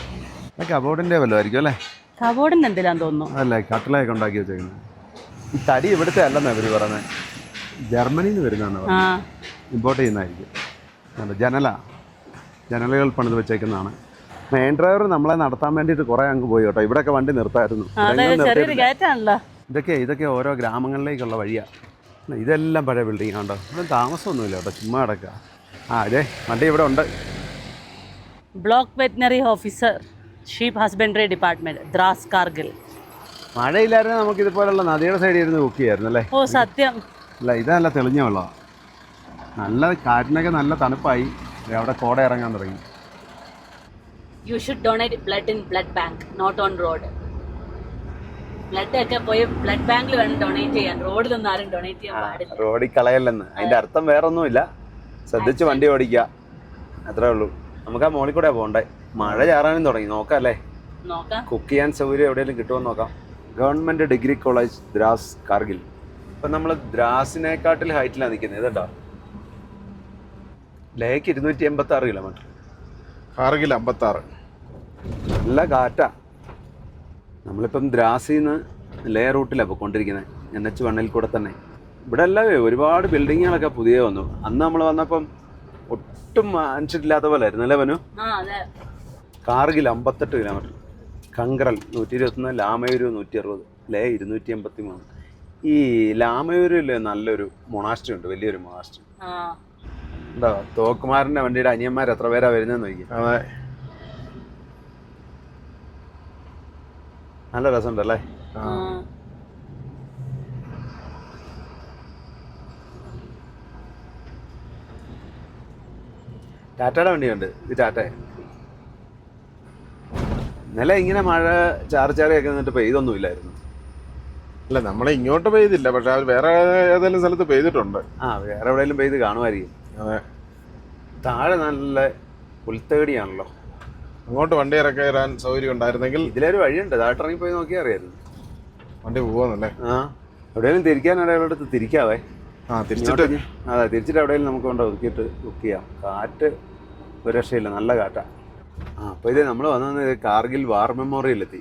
കബോർഡിൻ്റെ വല്ലതും ആയിരിക്കും അല്ലേ? കബോർഡിന് എന്തിനാന്ന് തോന്നുന്നു. അല്ലേ, കട്ടിലൊക്കെ ഉണ്ടാക്കി വെച്ചേക്കുന്നത്. ഈ തടി ഇവിടുത്തെ അല്ലെന്നാണ് ഇവർ പറയുന്നത്, ജർമ്മനിയിൽ നിന്ന് വരുന്നതാണ് പറയുന്നത്, ഇമ്പോർട്ട് ചെയ്യുന്നതായിരിക്കും. ജനലുകൾ പണിത് വെച്ചേക്കുന്നതാണ്. മെയിൻ ഡ്രൈവർ നമ്മളെ നടത്താൻ വേണ്ടിയിട്ട് കുറേ അങ്ങ് പോയി കേട്ടോ. ഇവിടെയൊക്കെ വണ്ടി നിർത്തായിരുന്നു. ഇതൊക്കെ ഓരോ ഗ്രാമങ്ങളിലേക്കുള്ള വഴിയാണ്. ഇതെല്ലാം പഴയ ബിൽഡിംഗ് ആണോ. ഇവിടെ താമസമൊന്നുമില്ല കേട്ടോ, ചുമ്മാ കിടക്കുക. അതെ വണ്ടി ഇവിടെ ഉണ്ട്. Block veterinary officer, sheep husbandry department, Dras Kargil. മഴയില്ലായിരുന്നു നമുക്ക് ഇതുപോലുള്ള നദിയുടെ സൈഡിൽ ഇരുന്ന് കുക്ക് ചെയ്യായിരുന്നു അല്ലേ? ഓ സത്യം. അല്ല ഇത് നല്ല തെളിഞ്ഞ വെള്ളമാണ്. നല്ല കാറ്റിനൊക്കെ നല്ല തണുപ്പായി. അവിടെ കോട ഇറങ്ങാൻ തുടങ്ങി. You should donate blood in blood bank, not on road. Blood ഒക്കെ പോയി ബ്ലഡ് ബാങ്കിൽ വേണം ഡൊണേറ്റ് ചെയ്യാൻ, റോഡിലൊന്നും ആരും ഡൊണേറ്റ് ചെയ്യാൻ പാടില്ല. റോഡിൽ കളയല്ലെന്ന്. അതിന്റെ അർത്ഥം വേറൊന്നുമില്ല, ശ്രദ്ധിച്ച് വണ്ടി ഓടിക്കുക, അത്രേ ഉള്ളൂ. നമുക്ക് ആ മോളിൽ കൂടെ പോകണ്ടേ. മഴ ചാറാനും തുടങ്ങി, നോക്കാം അല്ലേ? കുക്ക് ചെയ്യാൻ സൗകര്യം എവിടെയെങ്കിലും കിട്ടുമെന്ന് നോക്കാം. Government degree college Dras Kargil. ഇപ്പം നമ്മൾ ദ്രാസിനെക്കാട്ടിൽ ഹൈറ്റിലാണ് നിൽക്കുന്നത്. ഇതുണ്ടോ ലേക്ക് 286 കിലോമീറ്റർ, കാർഗിൽ 56. നല്ല കാറ്റാ. നമ്മളിപ്പം ദ്രാസിൽ നിന്ന് ലേ റൂട്ടിലാണ് പോയിക്കൊണ്ടിരിക്കുന്നത്, NH1 കൂടെ തന്നെ. ഇവിടെ എല്ലാം ഒരുപാട് ബിൽഡിങ്ങുകളൊക്കെ പുതിയ വന്നു. അന്ന് നമ്മൾ വന്നപ്പം ഒട്ടും മനുഷ്യരില്ലാത്ത പോലെ ആയിരുന്നു അല്ലേ മനു? കാർഗിൽ 58 കിലോമീറ്റർ, കങ്കറൽ 121, ലാമയൂര് 160, ലേ 283. ഈ ലാമയൂരിൽ നല്ലൊരു മൊണാസ്ട്രി ഉണ്ട്, വലിയൊരു മൊണാസ്ട്രി. എന്താ തോക്കുമാരൻ്റെ വണ്ടിയുടെ അനിയന്മാർ എത്ര പേരാ വരുന്നതെന്ന് നോക്കി. അതെ, നല്ല രസമുണ്ടല്ലേ? ടാറ്റയുടെ വണ്ടിയുണ്ട്. ഇത് ടാറ്റ. ഇന്നലെ ഇങ്ങനെ മഴ ചാറിയൊക്കെ നിന്നിട്ട് പെയ്തൊന്നും ഇല്ലായിരുന്നു. അല്ല, നമ്മളെ ഇങ്ങോട്ട് പെയ്തില്ല, പക്ഷെ അത് വേറെ ഏതെങ്കിലും സ്ഥലത്ത് പെയ്തിട്ടുണ്ട്. വേറെ എവിടെയെങ്കിലും പെയ്ത് കാണുമായിരിക്കും. അതെ, താഴെ നല്ല പുൽത്തകടിയാണല്ലോ. അങ്ങോട്ട് വണ്ടി ഇറക്കാൻ സൗകര്യം ഉണ്ടായിരുന്നെങ്കിൽ. ഇതിലൊരു വഴിയുണ്ട്, താഴെ പോയി നോക്കിയാൽ അറിയായിരുന്നു. വണ്ടി പോവാന്നല്ലേ? എവിടെയെങ്കിലും തിരിക്കാനിടയിലോട്ട് തിരിക്കാവേ. തിരിച്ചിട്ട് അതെ, തിരിച്ചിട്ട് എവിടെയെങ്കിലും നമുക്ക് കൊണ്ട് ഒതുക്കിയിട്ട് ബുക്ക് ചെയ്യാം. കാറ്റ് ഒരു രക്ഷയില്ല, നല്ല കാറ്റാ. അപ്പോൾ ഇത് നമ്മൾ വന്നത് കാർഗിൽ വാർ മെമ്മോറിയലെത്തി.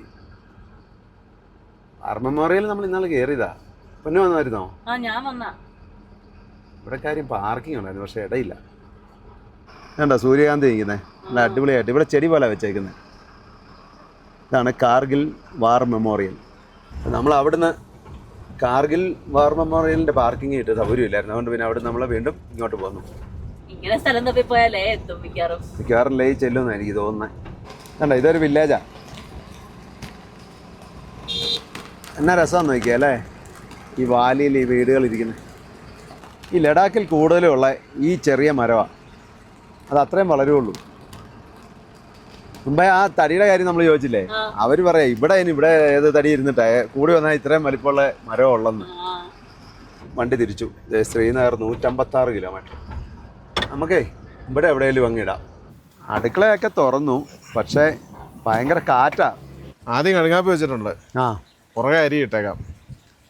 വാർ മെമ്മോറിയൽ നമ്മൾ ഇന്നാളെ കയറിയതാ. പിന്നെ വന്നായിരുന്നോ? ഞാൻ വന്നാ. ഇവിടെ കാര്യം പാർക്കിംഗ് ഉണ്ടായിരുന്നു, പക്ഷെ ഇടയില്ല. വേണ്ട, സൂര്യകാന്തി ഇരിക്കുന്നത് നല്ല അടിപൊളിയായിട്ട്. ഇവിടെ ചെടി പോലെ വെച്ചേക്കുന്നത്. ഇതാണ് കാർഗിൽ വാർ മെമ്മോറിയൽ. നമ്മൾ അവിടുന്ന് കാർഗിൽ വാർ മെമ്മോറിയലിൻ്റെ പാർക്കിംഗ് കിട്ടിയ സൗകര്യമില്ലായിരുന്നു. അതുകൊണ്ട് പിന്നെ അവിടെ നമ്മൾ വീണ്ടും ഇങ്ങോട്ട് പോന്നു. ഇങ്ങനെ സ്ഥലം തപ്പി പോയാലേ എത്തും മിക്കവാറും ലേ ചെല്ലുമെന്നാണ് എനിക്ക് തോന്നുന്നത്. കണ്ടോ, ഇതൊരു വില്ലേജാ. എന്നാ രസമാണെന്ന് നോക്കിയാൽ അല്ലേ, ഈ വാലിയിൽ ഈ വീടുകളിരിക്കുന്നത്. ഈ ലഡാക്കിൽ കൂടുതലുള്ള ഈ ചെറിയ മരമാണ്. അത് അത്രയും വളരുള്ളൂ. മുമ്പേ ആ തടിയുടെ കാര്യം നമ്മൾ ചോദിച്ചില്ലേ, അവർ പറയാം ഇവിടെ ഏത് തടി ഇരുന്നിട്ടേ കൂടി വന്നാൽ ഇത്രയും വലിപ്പമുള്ള മരം ഉള്ളെന്ന്. വണ്ടി തിരിച്ചു. ശ്രീനഗർ 156 കിലോമീറ്റർ. നമുക്കേ ഇവിടെ എവിടെയെങ്കിലും അങ്ങിടാം. അടുക്കളയൊക്കെ തുറന്നു, പക്ഷേ ഭയങ്കര കാറ്റാ. ആദ്യം കടുങ്കാപ്പി വെച്ചിട്ടുണ്ട്. പുറകെ അരി ഇട്ടേക്കാം.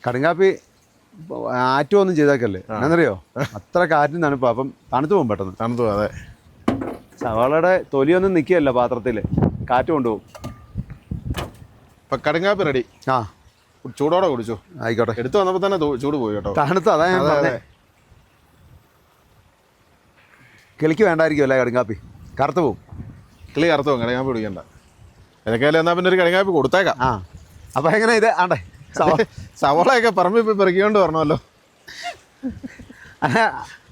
കടുങ്കാപ്പി ആറ്റുമൊന്നും ചെയ്തേക്കല്ലേ, എന്നറിയോ? അത്ര കാറ്റിന് തണുപ്പാ. അപ്പം തണുത്തു പോകും, പെട്ടെന്ന് തണുത്തു. അതെ, സവാളയുടെ തൊലിയൊന്നും നിൽക്കുകയല്ല പാത്രത്തിൽ, കാറ്റ് കൊണ്ടുപോകും. ഇപ്പം കടുങ്കാപ്പി റെഡി. ചൂടോടെ കുടിച്ചു. ആയിക്കോട്ടെ. എടുത്തു വന്നപ്പോൾ തന്നെ ചൂട് പോയി കേട്ടോ. തണുത്ത. അതാ ഞാൻ പറഞ്ഞേ. കിളിക്ക് വേണ്ടായിരിക്കും അല്ലേ കടുങ്കാപ്പി? കറുത്തു പോവും. കിളി കറുത്തു പോകും, കടുങ്കാപ്പി കുടിക്കണ്ട. ഏതൊക്കെയാലും എന്നാൽ പിന്നെ ഒരു കടുങ്കാപ്പി കൊടുത്തേക്കാം. അപ്പം എങ്ങനെ ഇത് ആണ്ടേ സവാളയൊക്കെ പറമ്പിൽ പോയി പെറുക്കിക്കൊണ്ട് വരണമല്ലോ.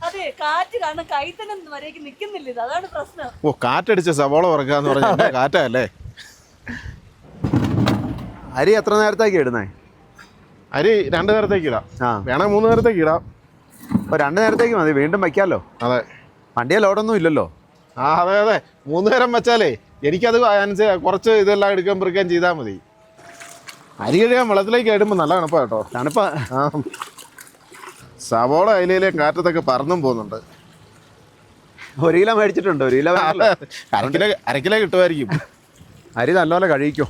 അതെ, കാറ്റ് കാരണം കൈ തന്നെ വരേക്ക് നിൽക്കുന്നില്ല. ഇത് അതാണ് പ്രശ്നം. ഓ, കാറ്റടിച്ച സവാള പറക്കാന്ന് പറഞ്ഞാൽ കാറ്റല്ലേ. അരി എത്ര നേരത്തേക്ക് ഇടുന്നേ? അരി 2 നേരത്തേക്ക് ഇടാം. വേണേ 3 നേരത്തേക്ക് ഇടാം. അപ്പോൾ 2 നേരത്തേക്ക് മതി, വീണ്ടും വയ്ക്കാമല്ലോ. അതെ, വണ്ടിയെ ലോഡൊന്നും ഇല്ലല്ലോ. അതെ അതെ, 3 നേരം വെച്ചാലേ എനിക്കത് കുറച്ച് ഇതെല്ലാം എടുക്കാൻ പെറുക്കാൻ ചെയ്താൽ മതി. അരി കഴുകാൻ വെള്ളത്തിലേക്ക് ഇടുമ്പോൾ നല്ല തണുപ്പാ കേട്ടോ. തണുപ്പാ. സവോള അതിലേ കാറ്റത്തൊക്കെ പറന്നും പോകുന്നുണ്ട്. 1 കിലോ മേടിച്ചിട്ടുണ്ട്. 1 കിലോ അര കിലോ കിട്ടുമായിരിക്കും. അരി നല്ലപോലെ കഴിക്കും.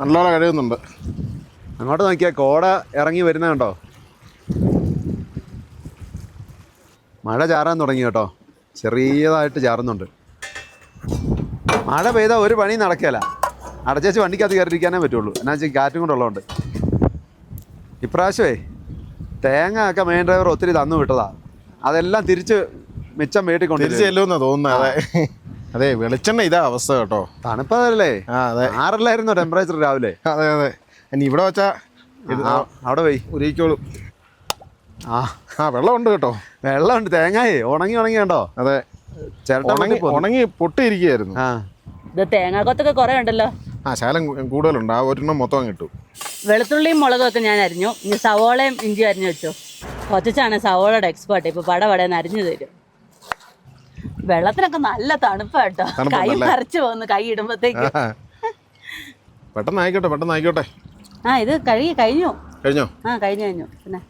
നല്ലപോലെ കഴിയുന്നുണ്ട്. അങ്ങോട്ട് നോക്കിയാൽ കോട ഇറങ്ങി വരുന്നത് കണ്ടോ? മഴ ചാറാൻ തുടങ്ങി കേട്ടോ. ചെറിയതായിട്ട് ചാറുന്നുണ്ട്. മഴ പെയ്താൽ ഒരു പണി നടക്കുകയില്ല. അടച്ചേച്ച് വണ്ടിക്കകത്ത് കയറിയിരിക്കാനേ പറ്റുള്ളൂ. എന്നാ വെച്ചാൽ കാറ്റും കൂടെ ഉള്ളതുകൊണ്ട്. ഇപ്രാവശ്യമേ തേങ്ങ ഒക്കെ മെയിൻ ഡ്രൈവർ ഒത്തിരി തന്നു വിട്ടതാ. അതെല്ലാം തിരിച്ച് മിച്ചം വീട്ടിൽ കൊണ്ട് തിരിച്ചു ചെല്ലുമെന്നാ തോന്നുന്നത്. അതെ അതെ, വെളിച്ചെണ്ണ ഇതാ അവസ്ഥ കേട്ടോ. തണുപ്പതല്ലേ? അതെ, 6 ടെമ്പറേച്ചർ രാവിലെ. അതെ അതെ, ഇനി ഇവിടെ വെച്ചാ അവിടെ പോയി ഉരിക്കോളും. വെള്ളമുണ്ട് കേട്ടോ. വെള്ളമുണ്ട്. തേങ്ങായേ ഉണങ്ങി കണ്ടോ? അതെ, ഉണങ്ങി പൊട്ടിയിരിക്കുകയായിരുന്നു. ഇത് തേങ്ങാക്കൊത്തൊക്കെ കുറെ ഉണ്ടല്ലോ. ശാലം കൂടുതലുണ്ട്. ഒരെണ്ണം മൊത്തം കിട്ടും. വെളുത്തുള്ളിയും മുളകും ഒക്കെ ഞാൻ അരിഞ്ഞു. ഇനി സവോളയും ഇഞ്ചി അരിഞ്ഞു വെച്ചു. കൊച്ചാണ് സവോളയുടെ എക്സ്പേർട്ട്. ഇപ്പൊ പടപടയെന്ന് അരിഞ്ഞു തരും. വെള്ളത്തിനൊക്കെ നല്ല തണുപ്പാ കേട്ടോ. കൈ മറിച്ചു പോകുന്നു കൈ ഇടുമ്പോഴത്തേക്ക്. പെട്ടെന്ന് ആയിക്കോട്ടെ. ഇത് കഴിഞ്ഞോ? കഴിഞ്ഞു. പിന്നെ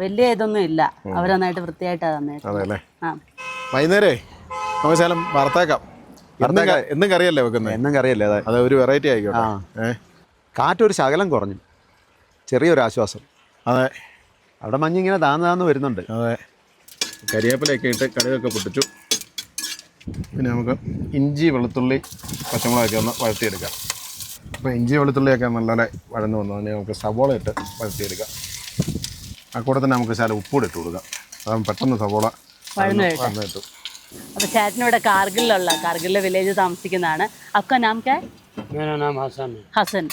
വലിയ ഇതൊന്നും ഇല്ല. അവർ നന്നായിട്ട് വൃത്തിയായിട്ടാ തന്നെ. വൈകുന്നേരേ നമുക്ക് ശാലം വറുത്തേക്കാം. എന്നും കറിയല്ലേ വെക്കുന്നത്? എന്നും കറിയല്ലേ? അതെ, ഒരു വെറൈറ്റി ആയിക്കോട്ടെ. കാറ്റൊരു ശകലം കുറഞ്ഞു, ചെറിയൊരു ആശ്വാസം. അതെ, അവിടെ മഞ്ഞിങ്ങനെ താന്ന് വരുന്നുണ്ട്. അതെ, കരിവേപ്പിലയൊക്കെ ഇട്ട് കടുകൊക്കെ പൊട്ടിച്ചു. പിന്നെ നമുക്ക് ഇഞ്ചി വെളുത്തുള്ളി പച്ചമുളകൊക്കെ ഒന്ന് വഴറ്റിയെടുക്കാം. അപ്പോൾ ഇഞ്ചി വെളുത്തുള്ളിയൊക്കെ നല്ലപോലെ വഴന്ന് വന്നു തന്നെ നമുക്ക് സവോള ഇട്ട് വഴറ്റിയെടുക്കാം. ആ കൂടെ തന്നെ നമുക്ക് ശാല ഉപ്പൂടെ ഇട്ട് കൊടുക്കാം. അതാകുമ്പോൾ പെട്ടെന്ന് സവോള വഴന്ന് കിട്ടും. അപ്പോൾ ചേട്ടനിവിടെ കാർഗിലിലെ വില്ലേജ് താമസിക്കുന്നതാണ്. आपका नाम क्या है? मेरा नाम हसन.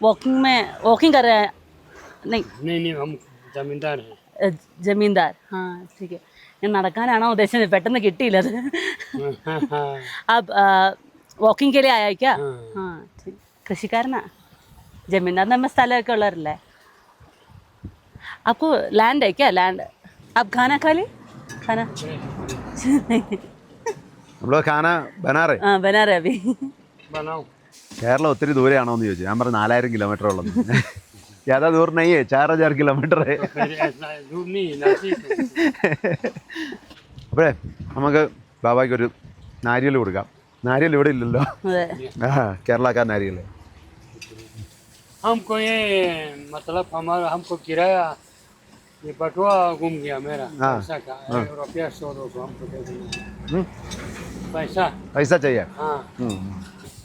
वॉकिंग कर रहे हैं? नहीं, हम जमींदार हैं. जमींदार. ठीक है. ഞാൻ നടക്കാനാണോ ഉദ്ദേശിച്ചത്? പെട്ടെന്ന് കിട്ടിയില്ല അത്. आप वॉकिंग के लिए आया है क्या? हाँ, ठीक. कृषिकारना? जमींदार में स्थल कलर है आपको लैंड है क्या लैंड आप खाना खा ली खाना നമ്മൾ ഖാന ബനാറേ हाँ बना रहे अभी बनाओ കേരളം ഒത്തിരി ദൂരെയാണോ എന്ന് ചോദിച്ചു. ഞാൻ പറഞ്ഞു 4000 കിലോമീറ്റർ ഉള്ളത്. ज़्यादा दूर नहीं है, 4000 किलोमीटर है. दूर नहीं नजदीक അപ്പോഴേ നമുക്ക് ബാബായ്ക്കൊരു നാരിയൽ കൊടുക്കാം. നാരിയൽ ഇവിടെ ഇല്ലല്ലോ. अरे ആ കേരളക്കാർ നാരിയൽ. हमको ये मतलब हमारा हमको किराया ये बटुआ घूम गया मेरा हाँ। पैसा का रुपया 100-200 हमको दे दीजिए पैसा പൈസ ചെയ്യാം. हाँ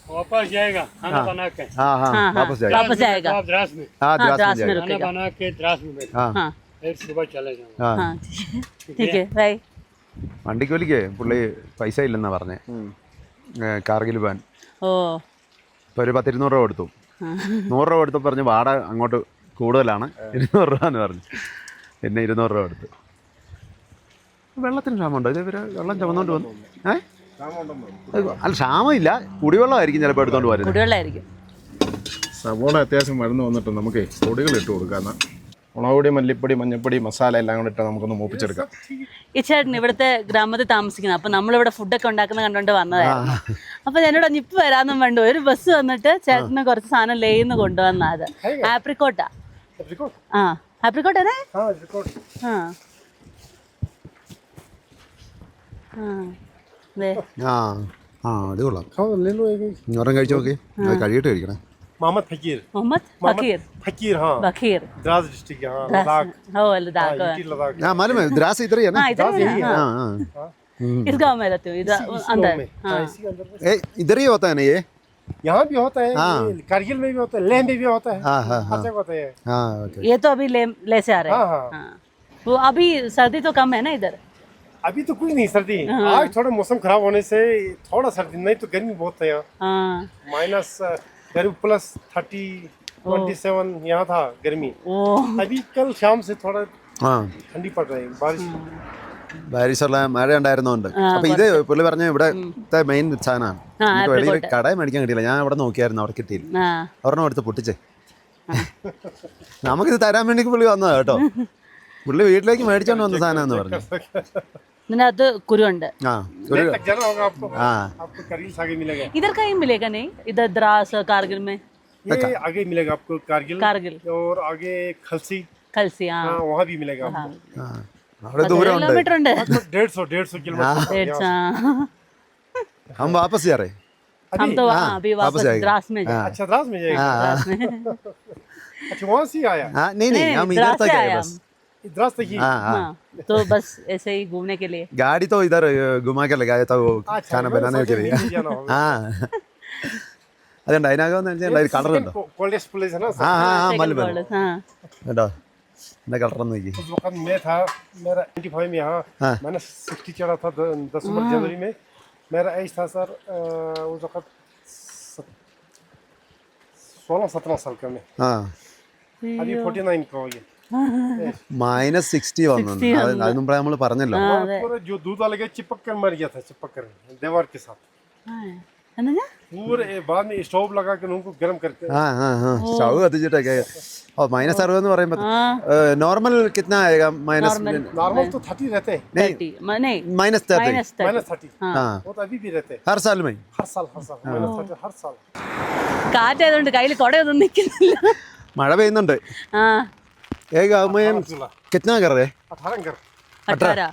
वापस जाएगा खाना बना के हाँ हाँ हाँ, वापस जाएगा. वापस जाएगा आप द्रास में हाँ हाँ, द्रास द्रास में में जाएगा. खाना रुकेगा बना के द्रास में बैठा हाँ हाँ फिर सुबह चले जाऊंगा हाँ हाँ ठीक है भाई വണ്ടിക്കൂലിക്ക് പുള്ളി പൈസ ഇല്ലെന്നാണ് പറഞ്ഞത്. കാർഗിൽ പോകാൻ ओ ഇപ്പോൾ ഒരു 10-200 രൂപ കൊടുത്തു. 100 രൂപ കൊടുത്തു പറഞ്ഞ് വാടക അങ്ങോട്ട് കൂടുതലാണ്, 200 രൂപ എന്ന് പറഞ്ഞു. പിന്നെ 200 രൂപ കൊടുത്തു. വെള്ളത്തിന് ക്ഷാമമുണ്ടോ? ഇത് ഇവർ വെള്ളം ചുമന്നുകൊണ്ട് വന്നു. അല്ല ക്ഷാമമില്ല, കുടിവെള്ളമായിരിക്കും ചിലപ്പോൾ എടുത്തോണ്ട് വരുന്നത്. കുടിവെള്ളമായിരിക്കും. സവോള അത്യാവശ്യം മരുന്ന് വന്നിട്ട് നമുക്ക് പൊടികൾ ഇട്ട് കൊടുക്കാം. മുളകുപൊടി, മല്ലിപ്പൊടി, മഞ്ഞൾപ്പൊടി, മസാല എല്ലാം കൂടെ ഇട്ട് നമുക്കൊന്ന് മൂപ്പിച്ചെടുക്കാം. ഈ ചേട്ടൻ ഇവിടുത്തെ ഗ്രാമത്തിൽ താമസിക്കുന്നത്. അപ്പം നമ്മളിവിടെ ഫുഡൊക്കെ ഉണ്ടാക്കുന്ന കണ്ടുകൊണ്ട് വന്നതായിരുന്നു. അപ്പം എന്നോട് ഇപ്പ് വരാമെന്നും വേണ്ട ഒരു ബസ് വന്നിട്ട് ചേട്ടന് കുറച്ച് സാധനം ലേന്ന് കൊണ്ടുവന്നാ. അത് ആപ്രിക്കോട്ടാ. ആ ആപ്രിക്കോട്ട് അതെ. ആ അതെ ആ ആ അത് കൊള്ളാം. ഒരെണ്ണം കഴിച്ചു നോക്കി, അത് കഴിയിട്ട് കഴിക്കണേ. मोहम्मद फकीर മുഹമ്മദ് ഫക്കീർ फकीर हाँ बखीर द्रास डिस्ट्रिक्ट हाँ लद्दाख हो लद्दाख यूटी लद्दाख हाँ मालूम है, द्रास इधर ही है ना. हाँ इधर है ना। हाँ हाँ इस गांव में रहती हूँ इधर अंदर हाँ इसी के अंदर में। ए इधर ही होता है ना ये. यहाँ भी होता है, हाँ। ये कारगिल में भी होता है, लेह में भी होता है, हाँ हाँ हाँ हर जगह होता है। हाँ ओके. ये तो अभी ले से आ रहे हाँ हैं हाँ हाँ वो अभी सर्दी तो कम है ना इधर. अभी तो कुछ नहीं सर्दी, आज थोड़ा मौसम खराब होने से थोड़ा सर्दी, नहीं तो गर्मी बहुत है यहाँ. हाँ माइनस गर्मी प्लस 30-27 यहाँ था गर्मी. ओ अभी कल शाम से थोड़ा हाँ ठंडी पड़ रही है, बारिश. ബാരിസുള്ള മഴ ഉണ്ടായിരുന്നോണ്ട്. അപ്പൊ ഇത് പുള്ളി പറഞ്ഞ ഇവിടുത്തെ മെയിൻ സാധനമാണ്. നമുക്ക് വെളിയിൽ കടയിൽ മേടിക്കാൻ കിട്ടിയില്ല. ഞാൻ അവിടെ നോക്കിയായിരുന്നു, അവിടെ കിട്ടിയില്ല. हाँ ഒരെണ്ണം എടുത്ത് പൊട്ടിച്ചേ. നമുക്കിത് തരാൻ വേണ്ടി പുള്ളി വന്നതാ കേട്ടോ. പുള്ളി വീട്ടിലേക്ക് മേടിച്ചോണ്ട് വന്ന സാധനം എന്ന് പറഞ്ഞു. ഇതിനകത്ത് കുരുണ്ട്. ആ ഒരു तक जाना होगा आपको, हाँ आपको कारगिल से आगे मिलेगा. इधर कहीं मिलेगा नहीं. इधर द्रास कारगिल में ये आगे मिलेगा आपको कारगिल, कारगिल और आगे खलसी, खलसी हाँ हाँ वहाँ भी मिलेगा आपको. ആ അവിടെ ദൂരം ഉണ്ട്. किलोमीटर ഉണ്ട്. 150 किलोमीटर. हाँ हम वापस जा रहे. हम तो हाँ, अभी वापस वापस आएगा. द्रास में हाँ अच्छा द्रास में जाएगा. हाँ द्रास में अच्छा वहाँ से ही आया, हाँ नहीं नहीं हम इधर द्रास तक से आए आया बस. द्रास तक ही. हाँ हाँ हाँ तो बस ऐसे ही घूमने के लिए. गाड़ी तो इधर घुमा के लगाया था वो अच्छा, खाना मैं बनाने के सोचा लिए. नीचे जाना होगा. हाँ അതുണ്ട് അതിനകത്ത് വെച്ചാൽ കളർ ഉണ്ടോ? कोल्डेस्ट प्लेस है ना सर. हाँ हाँ हाँ Second മല്ലു world, हाँ കേട്ടോ എന്താ കളർ നോക്കി. उस वक्त मैं था, मेरा 95 में यहाँ हाँ। मैंने 60 चढ़ा था 10 जनवरी में. मेरा एज था सर उस वक्त 16-17 साल का मैं. ആ अभी 49 का हो गया. -60 വന്നു. അത് മുമ്പേ നമ്മൾ പറഞ്ഞല്ലോ. हाँ और पूरा जो दूध वाले का चिपक कर मर गया था, चिपक कर दीवार के साथ. हाँ എന്താ पूरे बाद में स्टोव लगा कर उनको गर्म करके. ആ ആ ആ സ്റ്റൗ കത്തിച്ചിട്ടൊക്കെ. ഓ -60 എന്ന് പറയുമ്പോൾ हाँ नॉर्मल कितना आएगा? माइनस नॉर्मल तो 30 रहते हैं, नहीं नहीं नहीं -30 -30. हाँ वो तो अभी भी रहते हैं, हर साल में. हर साल -30 हर साल. കാറ്റായതുകൊണ്ട് കയ്യിൽ കുടയൊന്നും നിൽക്കുന്നില്ല. മഴ പെയ്യുന്നുണ്ട്. ആ एक गाँव में कितना कर रहे? 18 घर. 18.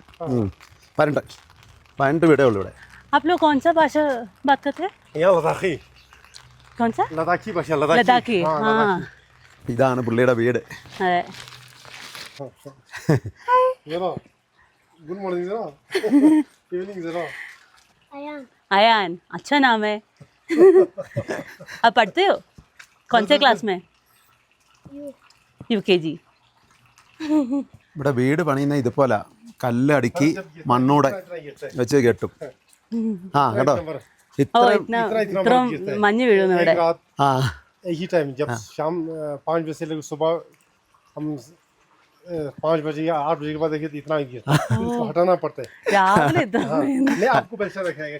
18 വീടേ ഉള്ളൂ ഇവിടെ. आप लोग कौन सा भाषा बात करते हैं? यहाँ लद्दाखी, कौन सा? लद्दाखी भाषा, लद्दाखी. हाँ ഇതാണ് പുള്ളിയുടെ വീട്. अरे जरा गुड मॉर्निंग जरा इवनिंग जरा. अयान अच्छा नाम है. आप पढ़ते हो कौन से क्लास में? यूकेजी. ഇവിടെ വീട് പണിയുന്ന ഇതുപോലെ കല്ലടുക്കി മണ്ണൂടെ വെച്ച് കെട്ടും. ആ കേട്ടോ ओ ഇത്ര इतना इतना मഞ്ഞ് വീഴുന്നു ഇവിടെ. एक रात ആ एक ही टाइम जब शाम 5 बजे से लेकर सुबह हम 5 बजे या 8 बजे के बाद देखिए तो इतना ही गिरता है. इसको हटाना पड़ता है. രാവിലെ ഇത്ര मैं आपको पैसा रखेगा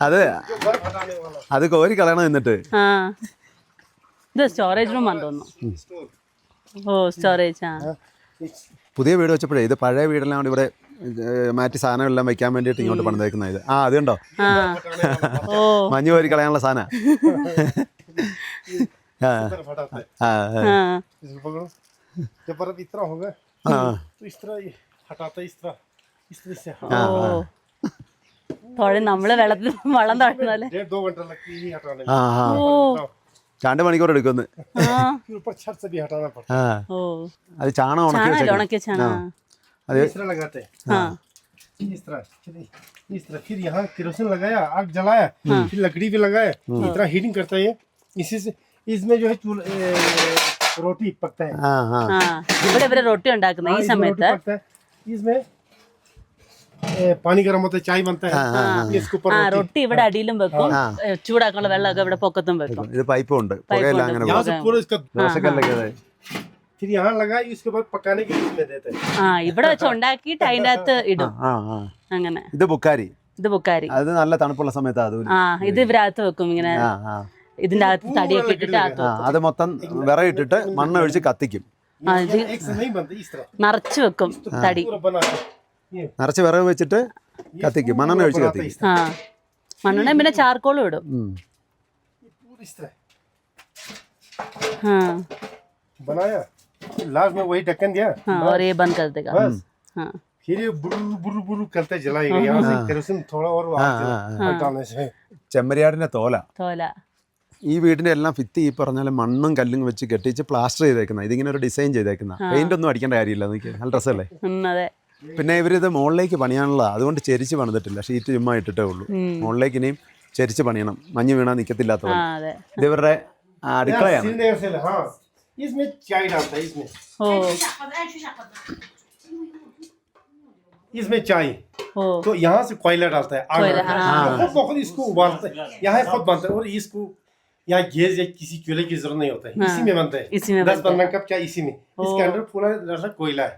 അത് जो बर्फ हटाने वाला. അത് കോരി കളയണം. എന്നിട്ട് ആ ഇത് സ്റ്റോറേജ് റൂം ആണെന്ന് തോന്നുന്നു. ഓ സ്റ്റോറേജ്. ആ പുതിയ വീട് വെച്ചപ്പോഴേ ഇത് പഴയ വീടെല്ലാം കൂടി ഇവിടെ മാറ്റി സാധനങ്ങളെല്ലാം വെക്കാൻ വേണ്ടിയിട്ട് ഇങ്ങോട്ട് പണിതേക്കുന്നത് ഇത്. ആ അത് കണ്ടോ, ആ ഓ മഞ്ഞ് കോരി കളയാനുള്ള സാധനം. तरफ हटाते हैं ആ इसको पकड़ो जब बर्फ इतना होगा तो इस तरह ये हटाते हैं, इस तरह से ഓ തുഴ നമ്മള് വെള്ളത്തിൽ വള്ളം തുഴയുന്നല്ലേ. 1.5-2 घंटा लगती है ये हटाने में। ആ ആ ഓ 2 മണിക്കൂർ എടുക്കുമെന്ന്. ആ फिर ऊपर छत से भी हटाना पड़ता ആ ഓ അത് ചാണകം ഉണക്കി ചാണല്ലോ വെച്ചേക്കണം. ഉണക്കിയ ചാണ. അത് है, इस तरह लगाते हैं ആ इस तरह इस तरह। फिर यहाँ केरोसिन लगाया, आग जलाया, फिर लकड़ी भी लगाया, इतना हीटिंग करता है ये। इसी से इसमें जो है रोटी पकता है। ആ ആ ആ ഇവിടെ ഇവര് റൊട്ടി ഉണ്ടാക്കുന്ന ഈ इसमें സമയത്ത് रोटी पकता है, इसमें पानी गर्म होता है, चाय बनता है, इसके ऊपर ആ रोटी। റൊട്ടി ഇവിടെ അടിയിലും വെക്കും, ചൂടാക്കാനുള്ള വെള്ളമൊക്കെ ഇവിടെ പൊക്കത്തും വെക്കും. ഇത് പൈപ്പും ഉണ്ട്, പുകയെല്ലാം അങ്ങനെ यहाँ से पूरा इसका ദോശക്കല്ലൊക്കെ അതെ. फिर यहाँ लगा, इसके बाद पकाने के लिए इसमें देते हैं। ആ ഇവിടെ വെച്ച് ഉണ്ടാക്കിയിട്ട് അതിൻ്റെ അകത്ത് ഇടും. ആ ആ അങ്ങനെ ഇത് ബുക്കാരി, ഇത് ബുക്കാരി. അത് നല്ല തണുപ്പുള്ള സമയത്ത് അത് ആ ഇത് ഇവരകത്ത് വെക്കും ഇങ്ങനെ, ആ ആ ഇതിന്റെ അകത്ത് തടിയൊക്കെ ഇട്ടിട്ട് അകത്ത് ആ അത് മൊത്തം വിറകിട്ടിട്ട് മണ്ണ് ഒഴിച്ച് കത്തിക്കും. ആ ഇത് एक से नहीं बनते, इस तरह നിറച്ച് വെക്കും തടി. पूरा बना है ये നിറച്ച് വിറക് വെച്ചിട്ട് കത്തിക്കും, മണ്ണെണ്ണ ഒഴിച്ച് കത്തിക്കും. ആ മണ്ണെണ്ണ പിന്നെ ചാർക്കോളും ഇടും. पूरा इस तरह ആ बनाया, लास्ट में वही ढक्कन दिया, हाँ और ये बंद कर देगा. बस हाँ फिर ये बुरु बुरु बुरु करते जलाएगा। यहाँ से केरोसिन थोड़ा और हटाने से ചെമ്മരിയാടിന്റെ തോല. തോല. ഈ വീടിന്റെ എല്ലാം ഭിത്തി ഈ പറഞ്ഞ പോലെ മണ്ണും കല്ലും വെച്ച് കെട്ടിച്ച് പ്ലാസ്റ്റർ ചെയ്തേക്കുന്ന, ഇതിങ്ങനെ ഒരു ഡിസൈൻ ചെയ്തേക്കുന്ന, പെയിന്റ് ഒന്നും അടിക്കേണ്ട കാര്യമില്ല. നോക്കി നല്ല രസമല്ലേ. അതെ. പിന്നെ ഇവരിത് മുകളിലേക്ക് പണിയാനുള്ള, അതുകൊണ്ട് ചെരിച്ച് പണിതിട്ടില്ല, ഷീറ്റ് ചുമ്മാ ഇട്ടിട്ടേ ഉള്ളൂ. മുകളിലേക്ക് ഇനിയും ചെരിച്ച് പണിയണം, മഞ്ഞ് വീണാൽ നിൽക്കത്തില്ലാത്ത ആ പോലെ. അതെ. ഇത് ഇവരുടെ അടുക്കളയാണ്. सिलने से हाँ, इसमें चाय डालता है, इसमें ഓ इसमें चाय, ഓ तो यहाँ से कोयला डालता है, आग कोयला, डालता है, हाँ। खुद ब खुद इसको उबालता है, यहाँ खुद बनता है। और इसको यहाँ गैस या किसी चूल्हे की जरूरत नहीं होता है, इसी में बनता है। इसी में 10-15 कप चाय इसी में, इसके अंदर पूरा दरअसल कोयला है।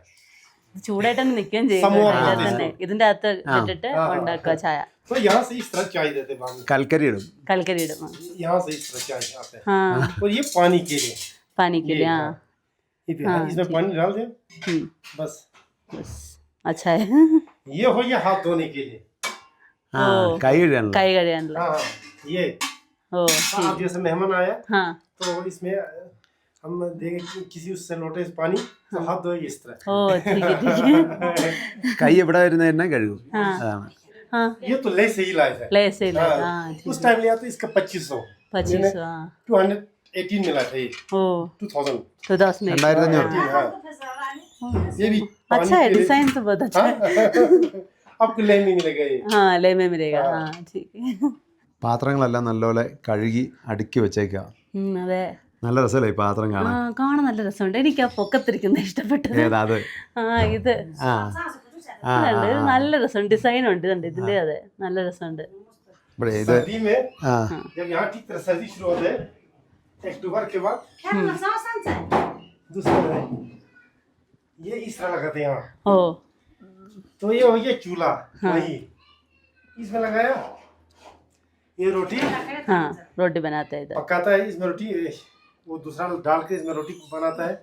ചൂടായിട്ട് നിൽക്കുകയും ചെയ്യും. സമൂഹം അതിനകത്ത് തന്നെ ഇതിന്റെ അകത്ത് ഇട്ടിട്ട് ഉണ്ടാക്കുക ചായ. तो यहाँ से इस तरह चाय देते हैं बाद में, കൽക്കരി ഇടും. കൽക്കരി ഇടും. यहाँ से इस तरह चाय आता है। ആ और ये पानी के लिए, പാനിക്കില്ല. ആ ये भी, हाँ, इसमें पानी डाल दें बस। ബസ്. അച്ഛാ ये हो गया हाथ धोने के लिए। ആ കൈ കഴുകാനുള്ള. കൈ കഴിയാനുള്ള. हाँ हाँ, ये ഓ आप जैसे मेहमान आया हाँ तो इसमें हम देंगे कि किसी उससे लोटे से पानी, तो हाथ धोए इस तरह। ഓ ठीक है. കൈ എവിടെ വരുന്ന തന്നെ കഴുകും. അതാണ്. हाँ ये तो ले से ही लाया था। ले से लाया, हाँ, हाँ, ठीक उस टाइम लिया तो इसका 2500, 2500. हाँ 218 मिला था ये, ओ 2000। तो 10 में. 2500. हाँ, ये भी अच्छा है, डिजाइन तो बहुत अच्छा है. आपको ले में मिलेगा ये। हाँ ले में मिलेगा. हाँ ठीक है. പാത്രങ്ങളെല്ലാം നല്ലപോലെ കഴുകി അടുക്കി വെച്ചേക്കുക. അതെ. നല്ല രസമല്ലേ ഈ പാത്രം ആ കാണാൻ. കാണാൻ നല്ല രസമുണ്ട്. എനിക്ക് ആ പൊക്കത്തിരിക്കുന്ന ഇഷ്ടപ്പെട്ടത്. ഏതാ അത്? ആ ഇത് ആ ആ ഇതുണ്ട്. ഇത് നല്ല രസമുണ്ട്, ഡിസൈൻ ഉണ്ട്. ഇതുണ്ട് ഇതിന്റെ. അതെ നല്ല രസമുണ്ട്. ഇവിടെ ഇത് सर्दी में ആ जब यहाँ ठीक तरह सर्दी शुरू होता है अक्टूबर के बाद, दूसरा है ये इस तरह लगाते हैं यहाँ। ഓ तो ये हो गया चूल्हा, वही इसमें लगाया, ये रोटी हाँ रोटी बनाते हैं इधर. पकाता है, इसमें रोटी वो दूसरा डाल के इसमें रोटी बनाता है।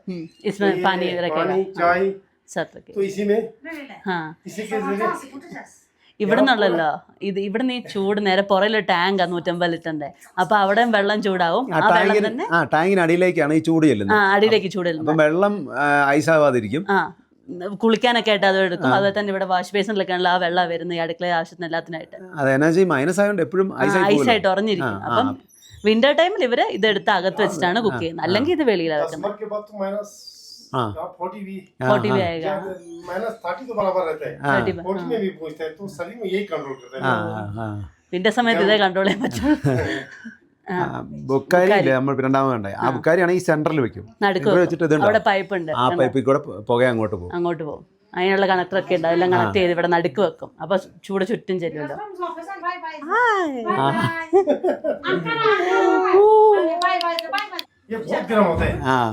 इसमें तो ये पानी रखेगा. पानी चाय सब रखेगा. तो इसी में, हाँ इसी के जरिए ഇവിടെ നിന്നുള്ളല്ലോ ഇത്. ഇവിടെ നിന്ന് ഈ ചൂട് നേരെ പുറയിലെ ടാങ്കാ 150 ലിറ്ററിന്റെ. അപ്പൊ അവിടെ വെള്ളം ചൂടാവും. ആ വെള്ളം ടാങ്കിന് തന്നെ ടാങ്കിന് അടിയിലേക്കാണ് ഈ ചൂട് ആ ചെല്ലുന്നത്. അടിയിലേക്ക് ചൂട് ചെല്ലുന്നത്. അപ്പം വെള്ളം ഐസാവാതിരിക്കും. ആ കുളിക്കാനൊക്കെ ആയിട്ട് അത് എടുക്കും. അതുപോലെ തന്നെ ഇവിടെ വാഷ് ബേസിനിലൊക്കെയാണല്ലോ ആ വെള്ളം വരുന്നത് ഈ അടുക്കള ആവശ്യത്തിന് എല്ലാത്തിനായിട്ട്. അത് എനർജി മൈനസ് ആയതുകൊണ്ട് എപ്പോഴും ഐസായിട്ട് ഉറഞ്ഞിരിക്കും. അപ്പം വിന്റർ ടൈമിൽ ഇവര് ഇതെടുത്ത് അകത്ത് വെച്ചിട്ടാണ് കുക്ക് ചെയ്യുന്നത്. അല്ലെങ്കിൽ ഇത് വെളിയിലാണ് വെക്കുന്നത്. नवंबर के बाद तो माइनस हाँ। 40 भी, 40 भी आएगा. माइनस 30 तो बराबर रहता है, 40 में भी पहुंचता है। तो शरीर में यही कंट्रोल करता है। വിന്റർ സമയത്ത് ഇതേ കൺട്രോൾ ചെയ്യാൻ പറ്റും. ബുക്കാരി ഇല്ലേ നമ്മൾ രണ്ടാമത് കണ്ടേ, ആ ബുക്കാരിയാണ് ഈ സെന്ററിൽ വെക്കും. നടുക്ക് ഇവിടെ വെച്ചിട്ട് ഇതുണ്ട്, അവിടെ പൈപ്പ് ഉണ്ട്. ആ പൈപ്പിൽ കൂടെ പുക അങ്ങോട്ട് പോകും. അങ്ങോട്ട് പോകും. അതിനുള്ള കണക്ടറൊക്കെ ഉണ്ട്. അതെല്ലാം കണക്ട് ചെയ്ത് ഇവിടെ നടുക്ക് വെക്കും. അപ്പൊ ചൂട് ചുറ്റും ചെല്ലുമല്ലോ. ये बहुत गर्म होता है। हाँ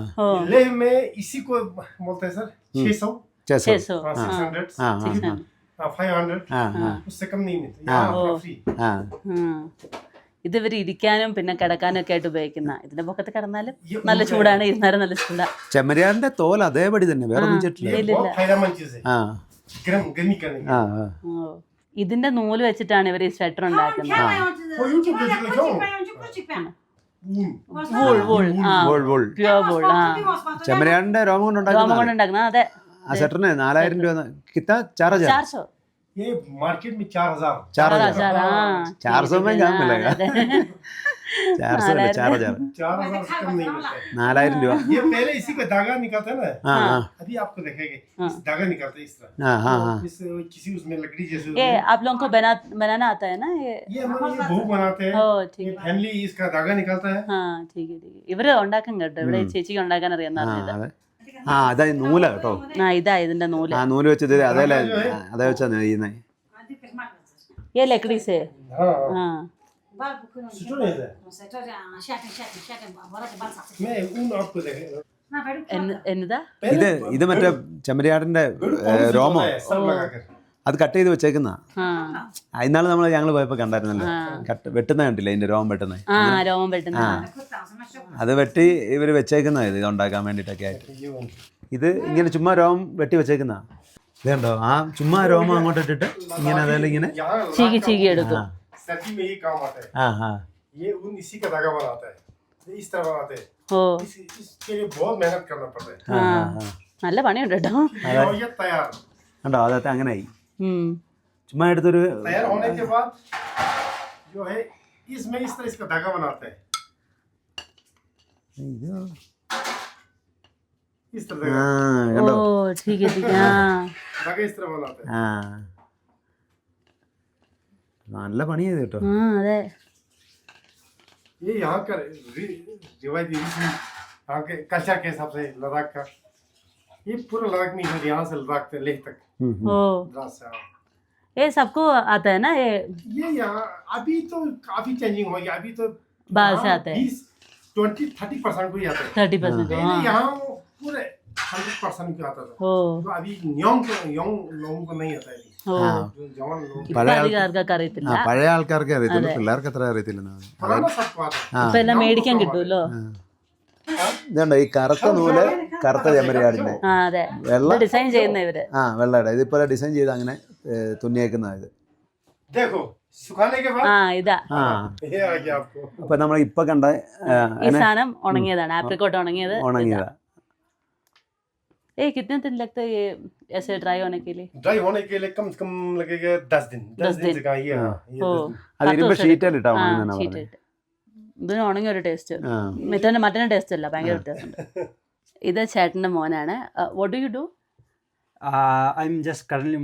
लेह में इसी को बोलते हैं सर 600, 600. 600, हाँ हाँ हाँ 500, हाँ हाँ उससे कम नहीं मिलता यहाँ हाँ। फ्री। हाँ ഇത് ഇവർ ഇരിക്കാനും പിന്നെ കിടക്കാനും ഒക്കെ ആയിട്ട് ഉപയോഗിക്കുന്ന. ഇതിന്റെ പൊക്കത്ത് കിടന്നാലും നല്ല ചൂടാണ്, ഇരുന്നാലും നല്ല ചൂടാണ്. ചെമ്മരിയാടിന്റെ തോൽ അതേപടി തന്നെ, വേറെ ഒന്നും ചെയ്തിട്ടില്ല. ये बहुत फायदेमंद चीज है ആ गर्मी करने के ആ लिए। ആ. ഓ, ഇതിന്റെ നൂല് വെച്ചിട്ടാണ് ഇവർ ഈ സ്വെറ്റർ ഉണ്ടാക്കുന്നത്. वो यूट्यूब पे देख लो വൂൾ വൂൾ ആ വോൾ വോൾ പ്യുവർ വൂൾ ആ ചെമ്മരിയാടിന്റെ രോമം കൊണ്ട് രോമം ഉണ്ടാക്കുന്ന കൊണ്ട് ഉണ്ടാക്കുന്ന. അതെ, ആ സെറ്ററിന് 4000 രൂപ കിട്ടാ 4000 400 ये मार्केट में 4000 4,000 ആ 400 में काम मिलेगा। അതെ. 400 अല്ല 4000 4000 से कम नहीं मिलता है। 4000 രൂപ. ये पहले इसी का धागा निकलता है ना, हाँ हाँ अभी आपको देखेंगे इस धागा निकलता है इस तरह, हाँ हाँ हाँ इस किसी उसमें लकड़ी जैसे ये आप लोगों को बनाना आता है ना ये? ये हम ये भूख बनाते हैं, ഓ ठीक ये है. फैमिली इसका धागा निकलता है। ആ ठीक है ठीक है. ഇവര് ഉണ്ടാക്കാൻ കേട്ടോ, ഇവിടെ ഈ ചേച്ചിക്ക് ഉണ്ടാക്കാൻ അറിയാം ആ അതെ. ആ അതാ നൂല കേട്ടോ. ആ ഇതാ ഇതിന്റെ നൂല്. ആ നൂല് വെച്ചത് അതേലെ അതേ വെച്ചാ നെയ്യുന്നേ. ये लकड़ी से हाँ हाँ सुनो नहीं है, मैं ऊन आपको देखेगा എന്നതാ ഇത് മറ്റേ ചെമ്മരിയാടിന്റെ രോമം सब लगाकर അത് കട്ട് ചെയ്ത് വെച്ചേക്കുന്ന. ആ ഇന്നാളെ ഞങ്ങൾ പോയപ്പോ കണ്ടായിരുന്നല്ലോ, വെട്ടുന്ന കണ്ടില്ല, ഇതിന്റെ രോമം വെട്ടുന്നത്. ആ രോമം വെട്ടുന്ന. അത് വെട്ടി ഇവര് വെച്ചേക്കുന്ന ഇത് ഉണ്ടാക്കാൻ വേണ്ടിട്ടൊക്കെ ആയിട്ട്. ये ऊन ഇത് ഇങ്ങനെ ചുമ്മാ രോമം വെട്ടി വെച്ചേക്കുന്ന ഇതുണ്ടോ, ആ ചുമ്മാ രോമം അങ്ങോട്ട് ഇട്ടിട്ട് ഇങ്ങനെ അതേലെ ഇങ്ങനെ यहाँ ചീകി ചീകി എടുക്കും. सर्दी में ये काम आता है। ആ ആ ये ऊन इसी का धागा बनाता है, ये इस तरह बनाते हैं। ഓ इसके लिए बहुत मेहनत करना पड़ता है। ആ നല്ല പണിയുണ്ട് കേട്ടോ. ये हो गया तैयार। കണ്ടോ അതൊക്കെ അങ്ങനെയായി. ഉം. ചുമ്മാ എടുത്തൊരു तैयार होने के बाद जो है इसमें इस तरह इसका धागा बनाते हैं, इस तरह ആ धागा കണ്ടോ ഓ ठीक है ठीक है. ആ धागा इस तरह बनाते हैं। ആ നല്ല പണി ചെയ്ത് കേട്ടോ. ആ അതെ. ये यहाँ का रिवायती रीति यहाँ के कल्चर के हिसाब से लद्दाख का, ये पूरा लद्दाख में है, यहाँ से लद्दाख से लेह तक ओ द्रास से। हाँ। ये सबको आता है ना ये? ये यहाँ अभी तो काफी चेंजिंग हो गया, अभी तो बाहर से आते हैं 20-30% को ही आता है। 30%. पहले हाँ यहाँ वो पूरे 100% को आता था, ओ तो अभी यंग लोगों को नहीं आता है अभी। ഓ जो जवान लोग ഇപ്പൊ അധികാർക്കൊക്കെ അറിയത്തില്ല. ആ പഴയ ആൾക്കാർക്ക് അറിയത്തില്ല, പിള്ളേർക്ക് അത്ര അറിയത്തില്ല. पुराना सबको आता है। ഇപ്പൊ എല്ലാം മേടിക്കാൻ കിട്ടുമല്ലോ. ഇതുണ്ടോ ഈ കറുത്ത നൂല്, കറുത്ത ചെമ്മരിയാടിന്റെ ആ അതെ, വെള്ള ഡിസൈൻ ചെയ്യുന്ന ഇവര്. ആ വെള്ളയുടെ ഇതിപ്പോ ഡിസൈൻ ചെയ്ത് അങ്ങനെ തുന്നിയേക്കുന്ന ഇത്. देखो सुखाने के बाद ആ ഇതാ ആ ये आ गया आपको। അപ്പൊ നമ്മൾ ഇപ്പൊ കണ്ട ഈ സാധനം ഉണങ്ങിയതാണ്, ആപ്രിക്കോട്ട് ഉണങ്ങിയത്. ഉണങ്ങിയതാ. ए कितने दिन लगते हैं ये ऐसे ड्राई होने के लिए? ड्राई होने के लिए कम से कम लगेगा 10 दिन। 10 दिन से कहा ये हाँ, ये ഓ 10 दिन। അത് ഇരുമ്പ് ഷീറ്റിലിട്ടാ ആ ഉണങ്ങുന്ന ഷീറ്റ് പറഞ്ഞത്. ഇട്ട് ഇതിന് ഉണങ്ങിയ ഒരു ടേസ്റ്റ്. ആ മറ്റേ ടേസ്റ്റ് അല്ല, ഭയങ്കര വ്യത്യാസമുണ്ട്. ഇത് ചേട്ടന്റെ മോനാണ്. What do you do? I'm just currently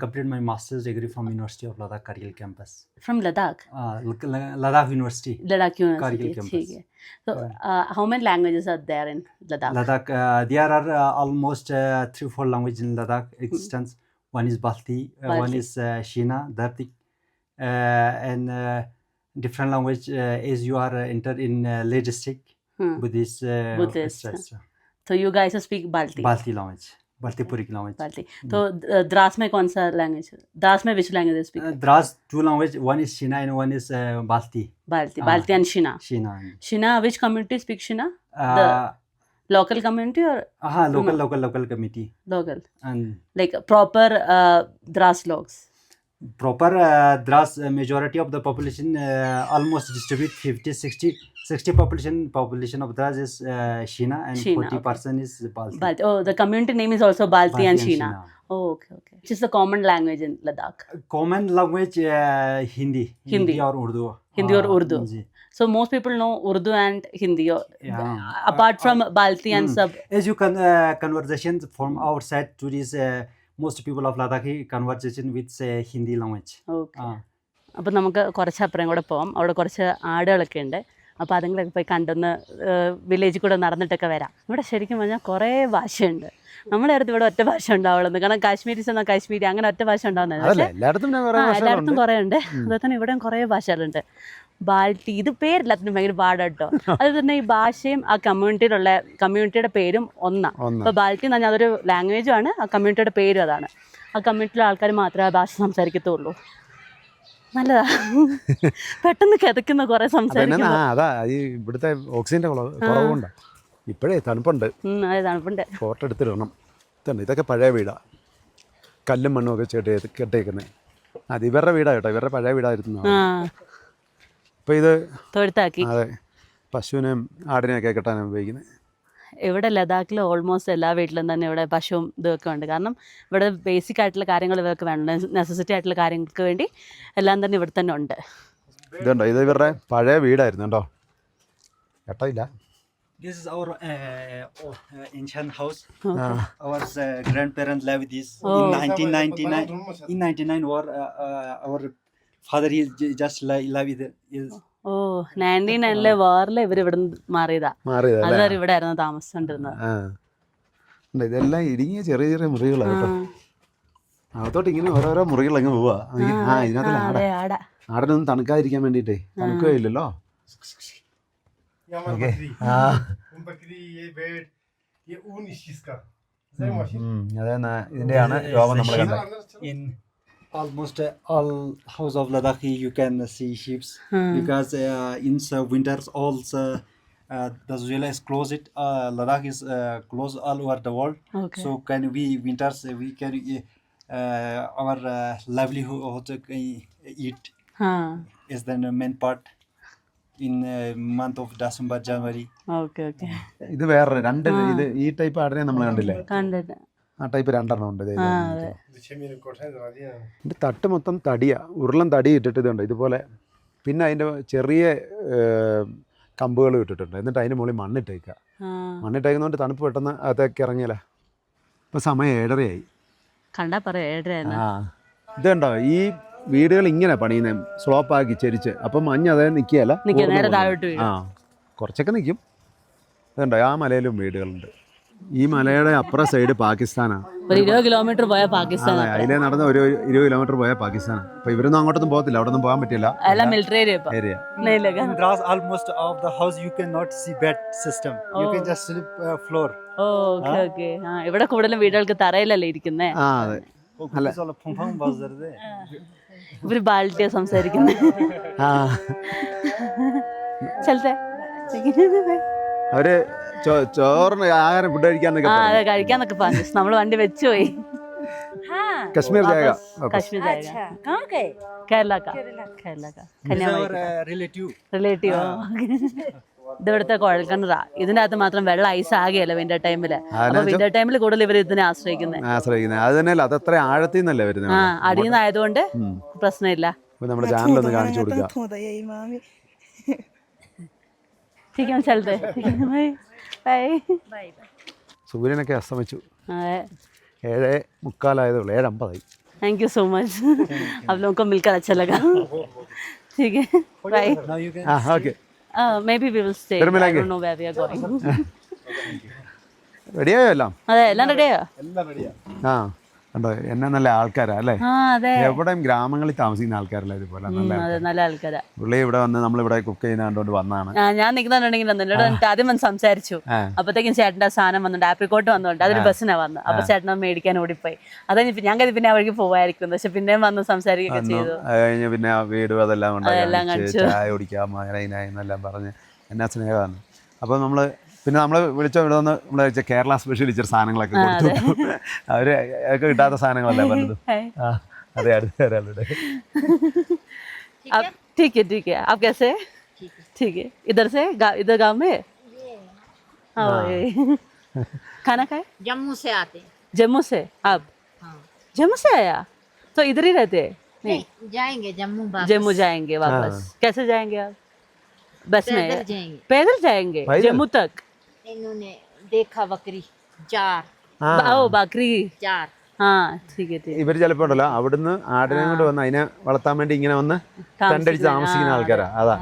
completed my master's degree from University of Ladakh Kargil campus. From Ladakh? Ladakh University. Ladakh University. Kargil campus. ठीक है. So how many languages are there in Ladakh? Ladakh, there are almost 3-4 languages in Ladakh existence. One is Balti, one Balti. is Shina, Dardik, and different language as you are entered in Leh district, Hmm. Buddhist. Buddhist. So you guys speak Balti? Balti language, Baltipuri language. Balti. तो द्रास में कौन सा language? Dras में which language speak? Dras, two language, one is Shina and one is Balti. Balti. Balti and Shina. Shina. Shina, which community speak Shina? Uh, Local community or local committee. local? And Like proper Dras logs? proper Dras, majority of the population almost distribute 50-60 population of Dras is Shina and Shina, 40% is Balti. Balti. Oh, the community name is also Balti and Shina. Oh, okay, okay. Which is the common language in Ladakh? Common language Hindi or Urdu. Hindi or Urdu. जी. So most people know Urdu and Hindi. Yeah. Apart from Balti and sub. As you can conversations from our side to this most people of Ladakhi conversation with Hindi language. Okay. അപ്പോൾ നമുക്ക് കുറച്ച് അപ്പുറം കൂടെ പോവാം. അവിടെ കുറച്ച് ആടുകളൊക്കെ ഉണ്ട്. അപ്പോൾ അതുങ്ങളൊക്കെ പോയി കണ്ടൊന്ന് വില്ലേജിൽ കൂടെ നടന്നിട്ടൊക്കെ വരാം. ഇവിടെ ശരിക്കും പറഞ്ഞാൽ കുറേ ഭാഷയുണ്ട്. നമ്മുടെ അടുത്ത് ഇവിടെ ഒറ്റ ഭാഷ ഉണ്ടാവുള്ളൂ. കാരണം കാശ്മീരീസ് എന്നാൽ കാശ്മീരി അങ്ങനെ ഒറ്റ ഭാഷ ഉണ്ടാവുന്നത്. പക്ഷേ എല്ലായിടത്തും എല്ലായിടത്തും കുറേ ഉണ്ട്. അതുപോലെ തന്നെ ഇവിടെയും കുറേ ഭാഷകളുണ്ട്. ബാൽട്ടി, ഇത് പേരില്ലാത്തിനും ഭയങ്കര പാടാണ് കേട്ടോ. അതുപോലെ തന്നെ ഈ ഭാഷയും ആ കമ്മ്യൂണിറ്റിയുടെ പേരും ഒന്നാണ്. ഇപ്പോൾ ബാൽട്ടി എന്ന് പറഞ്ഞാൽ അതൊരു ലാംഗ്വേജും ആണ്, ആ കമ്മ്യൂണിറ്റിയുടെ പേരും അതാണ്. ആ കമ്മ്യൂണിറ്റിയിലെ ആൾക്കാർ മാത്രമേ ആ ഭാഷ സംസാരിക്കത്തുള്ളൂ. നല്ലതാ. പെട്ടെന്ന് കിതക്കുന്ന കുറെ അതെന്നാ സംസാരിക്കും. അതാ ഈ ഇവിടുത്തെ ഓക്സിജന്റെ കുറവുണ്ട്. ഇപ്പോഴേ തണുപ്പുണ്ട്, അതെ തണുപ്പുണ്ട്. കോട്ട എടുത്തിടണം. ഇതൊക്കെ പഴയ വീടാ, കല്ലും മണ്ണും ഒക്കെ കെട്ടിയേക്കുന്നത്. അത് ഇവരുടെ വീടാ കേട്ടോ, ഇവരുടെ പഴയ വീടായിരുന്നു. ഇപ്പൊ ഇത് തൊഴുത്താക്കി. അതെ, പശുവിനെയും ആടിനെയൊക്കെ കെട്ടാനാണ് ഉപയോഗിക്കുന്നത്. ഇവിടെ ലഡാക്കിൽ ഓൾമോസ്റ്റ് എല്ലാ വീട്ടിലും തന്നെ ഇവിടെ പശുവും ഇതൊക്കെ ഉണ്ട്. കാരണം ഇവിടെ ബേസിക് ആയിട്ടുള്ള കാര്യങ്ങൾ ഇവർക്ക് വേണം, നെസസിറ്റി ആയിട്ടുള്ള കാര്യങ്ങൾക്ക് വേണ്ടി എല്ലാം തന്നെ ഇവിടെ തന്നെ ഉണ്ട്. ഇതുണ്ടോ, ഇത് ഇവരുടെ പഴയ വീടായിരുന്നു കേട്ടോ, കേട്ടോ. This is our ancient house. Our grandparents lived this in 1999. In 1999, our father just lived is. 99 വാറിൽ ഇവർ ഇവിടെ മാറിയതാ. അതുവരെ ഇവിടെ ആയിരുന്നു താമസിച്ചോണ്ടിരുന്നത്. ഇതെല്ലാം ഇടുങ്ങിയ ചെറിയ ചെറിയ മുറികളാണ് കേട്ടോ. അകത്തോട്ട് ഇങ്ങനെ ഓരോരോ മുറികൾ അങ്ങ് പോവാ. ഇതിനകത്ത് ആടനൊന്നും തണുക്കാതിരിക്കാൻ വേണ്ടിട്ടേ, തണുക്കുകയില്ലല്ലോ. ഇതിന്റെയാണ് രോമം നമ്മൾ കണ്ടത്. In almost all house of Ladakh you can see sheep because in winters also the Zula is closed. Ladakh is closed all over the world. So can we winters we can our livelihood eat is the main part in month of December, January. Okay. ഇത് വേറെ രണ്ട് ഇത് ഈ type ആടിനെ നമ്മൾ കണ്ടില്ലേ, ആ type രണ്ടെണ്ണം ഉണ്ട്. ഇതിന്റെ തട്ട് മൊത്തം തടിയാ, ഉരുളൻ തടി ഇട്ടിട്ട് ഇതുണ്ട് ഇതുപോലെ. പിന്നെ അതിന്റെ ചെറിയ കമ്പുകൾ ഇട്ടിട്ടുണ്ട്. എന്നിട്ട് അതിന്റെ മുകളിൽ മണ്ണിട്ടേക്കുക. മണ്ണിട്ടേക്കുന്നതുകൊണ്ട് തണുപ്പ് പെട്ടെന്ന് അകത്തേക്ക് ഇറങ്ങിയല്ല. ഇപ്പൊ സമയം 7:30 കണ്ടാ പറയാ 7:30. ഇതുണ്ടോ, ഈ വീടുകൾ ഇങ്ങനെ പണിയുന്നത് സ്ലോപ്പാക്കി ചെരിച്ച്. അപ്പം മഞ്ഞ് അതേ നിൽക്കുകയല്ല, കുറച്ചൊക്കെ നിൽക്കും. ഇതുണ്ടോ, ആ മലയിലും വീടുകളുണ്ട്. ഈ മലയുടെ അപ്പുറം സൈഡ് പാകിസ്ഥാനാണ്. 20 കിലോമീറ്റർ പോയാൽ പാകിസ്ഥാൻ. അതിലെ നടന്ന് ഒരു 20 കിലോമീറ്റർ പോയാൽ പാകിസ്ഥാൻ. അപ്പൊ ഇവരൊന്നും അങ്ങോട്ടൊന്നും പോകത്തില്ല, അവിടെ ഒന്നും പോകാൻ പറ്റില്ല. Military area. Almost of the house you cannot see bed system. You can just sleep floor. Okay. ഇവിടെ കൂടുതലും വീടുകൾക്ക് തറയിലല്ലേ ഇരിക്കുന്നേ. അതെ. ഇവര് ബാൾട്ടിയാ സംസാരിക്കുന്നത്. അവര് ചോറിന് ആഹാരം ഫുഡ് കഴിക്കാന്നൊക്കെ കഴിക്കാന്നൊക്കെ പറഞ്ഞു. നമ്മള് വണ്ടി വെച്ചുപോയി. കശ്മീർ ജായക. കശ്മീർ ജായക. റിലേറ്റീവ്. ഇതിവിടുത്തെ കുഴൽക്കിണറാ. ഇതിനകത്ത് മാത്രം വെള്ളം ഐസ് ആകെയല്ല വിന്റർ ടൈമില്. അപ്പൊ വിന്റർ ടൈമിൽ കൂടുതൽ ഇവർ ഇതിനെ ആശ്രയിക്കുന്നത്. അത് തന്നെയല്ല, അത് അത്ര ആഴത്തിൽ നിന്നല്ലേ വരുന്നത്. അടിയിൽ നിന്നായതുകൊണ്ട് പ്രശ്നമില്ല. നമ്മുടെ ചാനലൊന്ന് കാണിച്ചു കൊടുക്കുക. സൂര്യനൊക്കെ അസ്തമിച്ചു. 7:45 7:50. Thank you so much. आप लोगों को मिलकर अच्छा लगा. ठीक है, bye. Okay. Maybe we will stay. I don't know where we are going. റെഡിയായോ എല്ലാം? അതെ, എല്ലാം റെഡിയായോ? കണ്ടോ, എന്നെ നല്ല ആൾക്കാരാ അല്ലേ. എവിടെയും ഗ്രാമങ്ങളിൽ താമസിക്കുന്ന ആൾക്കാരല്ല ഇതുപോലെ നല്ല ആൾക്കാരാ. പുള്ളി ഇവിടെ വന്ന് നമ്മളിവിടെ കുക്ക് ചെയ്യുന്ന കണ്ടോണ്ട് വന്നതാണ്. ഞാൻ നിൽക്കുന്നുണ്ടെങ്കിൽ എന്നോട് ആദ്യം വന്ന് സംസാരിച്ചു. അപ്പത്തേക്കും ചേട്ടൻ്റെ സാധനം വന്നിട്ട് ആപ്രിക്കോട്ട് വന്നോണ്ട് അതൊരു ബസ്സിനാ വന്നത്. അപ്പൊ ചേട്ടൻ മേടിക്കാൻ ഓടിപ്പോയി. അതായത് ഞാൻ കരുതി പിന്നെ അവർക്ക് പോവായിരിക്കും. പക്ഷെ പിന്നെയും വന്ന് സംസാരിക്കുകയൊക്കെ ചെയ്തു. കഴിഞ്ഞ് പിന്നെ വീടും അതെല്ലാം ചായ കുടിക്കാം എന്നെല്ലാം പറഞ്ഞ് എന്നാ സ്നേഹമാണ്. അപ്പൊ പിന്നെ നമ്മൾ വിളിച്ചോ ഇവിടെ വന്ന് നമ്മള് കേരള സ്പെഷ്യൽ ഇച്ചിരി സാധനങ്ങളൊക്കെ കൊടുത്തു. അവര് ഒക്കെ കിട്ടാത്ത സാധനങ്ങളല്ലേ പലതും. അതെ, അടുത്ത ഒരാളുടെ. ठीक है. आप कैसे? ठीक है. इधर गाँव में? खाना खाए? जम्मू से आते हैं. जम्मू से? आप जम्मू से आया तो इधर ही रहते? नहीं, जाएंगे जम्मू जाएंगे वापस. कैसे जाएंगे आप? बस में? पैदल जाएंगे जम्मू तक? इन्होंने देखा बकरी 4. बकरी 4. ഇവര് ചിലപ്പോ ഉണ്ടല്ലോ അവിടുന്ന് ആടിനെ കൊണ്ട് വന്ന് അതിനെ വളർത്താൻ വേണ്ടി ഇങ്ങനെ വന്ന് കണ്ടടിച്ച് താമസിക്കുന്ന ആൾക്കാരാ. അതാ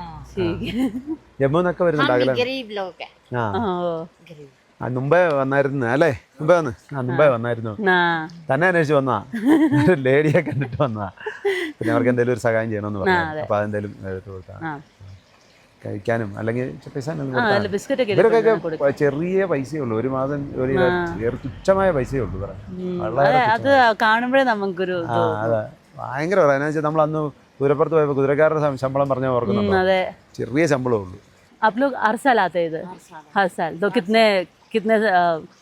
ജമ്മുന്നൊക്കെ വരുന്നുണ്ടാകല. മുമ്പേ വന്നായിരുന്നു അല്ലേ? മുമ്പേ വന്നായിരുന്നു. തന്നെ അന്വേഷിച്ച് വന്നാ, ലേഡിയെ കണ്ടിട്ട് വന്നാ. പിന്നെ അവർക്ക് എന്തെങ്കിലും ഒരു സഹായം ചെയ്യണമെന്ന് പറഞ്ഞു. അപ്പൊ അതെന്തെങ്കിലും എടുത്ത് കൊടുത്താ കഴിക്കാനും അല്ലെങ്കിൽ ഇവർക്കൊക്കെ ചെറിയ പൈസയേ ഉള്ളൂ. ഒരു മാസം തുച്ഛമായ പൈസയേ ഉള്ളൂ. അത് കാണുമ്പോഴേ നമുക്കൊരു അതാ ഭയങ്കര പറയാന്ന് വെച്ചാൽ നമ്മൾ അന്ന് കുതിരപ്പുറത്ത് പോയപ്പോൾ കുതിരക്കാരുടെ ശമ്പളം പറഞ്ഞാൽ ഓർക്കുന്നുണ്ടോ? അതെ. ചെറിയ ശമ്പളമേ ഉള്ളൂ. आप लोग हर साल आते हैं इधर? हर साल. तो कितने कितने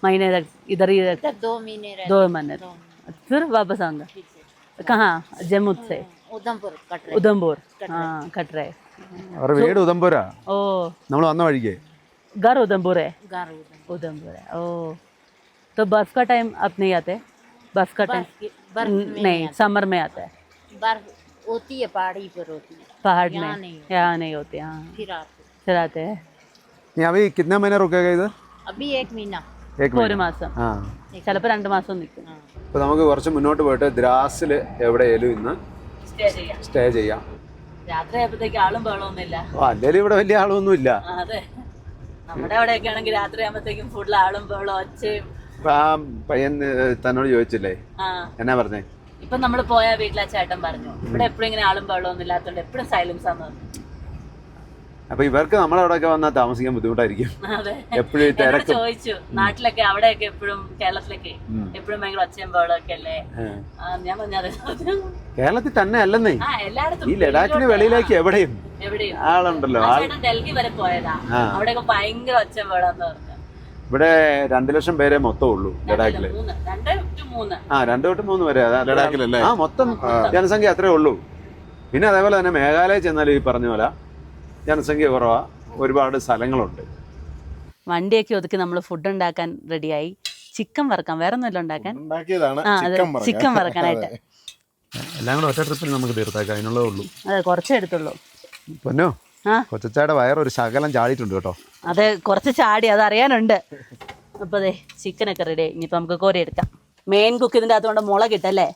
महीने तक इधर ही? 2 महीने रहते 2 महीने. फिर वापस आऊंगा. कहाँ? जम्मू से? उधमपुर कटरे उधमपुर. हाँ कटरे. അവരുടെ വീട് ഉദംപൂരാ. ओ നമ്മൾ വന്ന വഴിക്ക്. घर उधमपुर है. घर उधमपुर है. ओ तो बर्फ का टाइम आप नहीं आते? बर्फ का टाइम नहीं, समर में आता है. बर्फ होती है पहाड़ी पर होती है पहाड़ यहाँ में नहीं यहाँ नहीं होते. हाँ फिर आते फिर आते हैं. നീ അഭി കിतना महीना रुकेगा इधर? अभी 1 महीना एक ഒരു മാസം, ആ. ചിലപ്പോൾ 2 മാസം നിൽക്കും. അപ്പോൾ നമുക്ക് കുറച്ച് മുന്നോട്ട് പോയിട്ട് ദ്രാസിൽ എവിടെയായാലും ഇന്ന് സ്റ്റേ ചെയ്യാം. സ്റ്റേ ചെയ്യാം. രാത്രി ആയപ്പോഴത്തേക്ക് ആളും ബഹളമൊന്നുമില്ല. അല്ലേലും ഇവിടെ വലിയ ആളൊന്നും ഇല്ല. അതെ, നമ്മുടെ അവിടെയൊക്കെ ആണെങ്കിൽ രാത്രി ആകുമ്പോഴത്തേക്കും ഫുഡിൽ ആളും ബഹളം ഒച്ചയും. ആ പയ്യൻ തന്നോട് ചോദിച്ചില്ലേ, ആ എന്നാ പറഞ്ഞേ? ഇപ്പൊ നമ്മൾ പോയ വീട്ടിലെ ചേട്ടൻ പറഞ്ഞു ഇവിടെ എപ്പോഴും ഇങ്ങനെ ആളും ബഹളമൊന്നും ഇല്ലാത്തതുകൊണ്ട് എപ്പോഴും സൈലൻസ് ആണ്. അപ്പൊ ഇവർക്ക് നമ്മളവിടെയൊക്കെ വന്നാൽ താമസിക്കാൻ ബുദ്ധിമുട്ടായിരിക്കും. അതെ, എപ്പോഴും എന്നോട് തിരക്കും. ചോദിച്ചു നാട്ടിലൊക്കെ അവിടെയൊക്കെ എപ്പോഴും കേരളത്തിലൊക്കെ എപ്പോഴും ഭയങ്കര ഒച്ചയും ബഹളമൊക്കെ അല്ലേ? ഞാൻ പറഞ്ഞത് കേരളത്തിൽ തന്നെ അല്ലെന്നേ, ആ എല്ലായിടത്തും ഈ ലഡാക്കിന് വെളിയിലേക്ക് എവിടെയും എവിടെയും ആളുണ്ടല്ലോ. ഡൽഹി വരെ പോയതാ, അവിടെയൊക്കെ ഭയങ്കര ഒച്ചയും ബഹളാന്ന് പറഞ്ഞു. ഇവിടെ 2 ലക്ഷം പേരെ മൊത്തം ഉള്ളൂ ലഡാക്കില്. 2 തൊട്ട് 3 വരെ ലഡാക്കിലല്ലേ? ആ മൊത്തം ജനസംഖ്യ അത്രേ ഉള്ളൂ. പിന്നെ അതേപോലെ തന്നെ മേഘാലയ ചെന്നാലും ഈ പറഞ്ഞ പോലെ ജനസംഖ്യ കുറവാ, ഒരുപാട് സ്ഥലങ്ങളുണ്ട്. വണ്ടിയൊക്കെ ഒതുക്കി നമ്മൾ ഫുഡ് ഉണ്ടാക്കാൻ റെഡിയായി. ചിക്കൻ വറക്കാൻ, വേറെ ഒന്നുമില്ല ഉണ്ടാക്കാൻ. ചിക്കൻ വറക്കാനായിട്ട് എല്ലാം കൂടെ ഒറ്റ ട്രിപ്പിൽ നമുക്ക് തീർത്തേക്കാം, അതിനുള്ളതേ ഉള്ളൂ. അതെ, കുറച്ചേ എടുത്തുള്ളൂ. പൊന്നോ, ആ കൊച്ചച്ചായുടെ വയറൊരു ശകലം ചാടിയിട്ടുണ്ട് കേട്ടോ. അതെ, കുറച്ച് ചാടി, അത് അറിയാനുണ്ട്. അപ്പോൾ അതെ, ചിക്കനൊക്കെ റെഡി. ഇനിയിപ്പോൾ നമുക്ക് കോരി എടുക്കാം. മെയിൻ കുക്ക് ഇതിൻ്റെ അകത്തുകൊണ്ട് മുളക് ഇട്ടല്ലേ?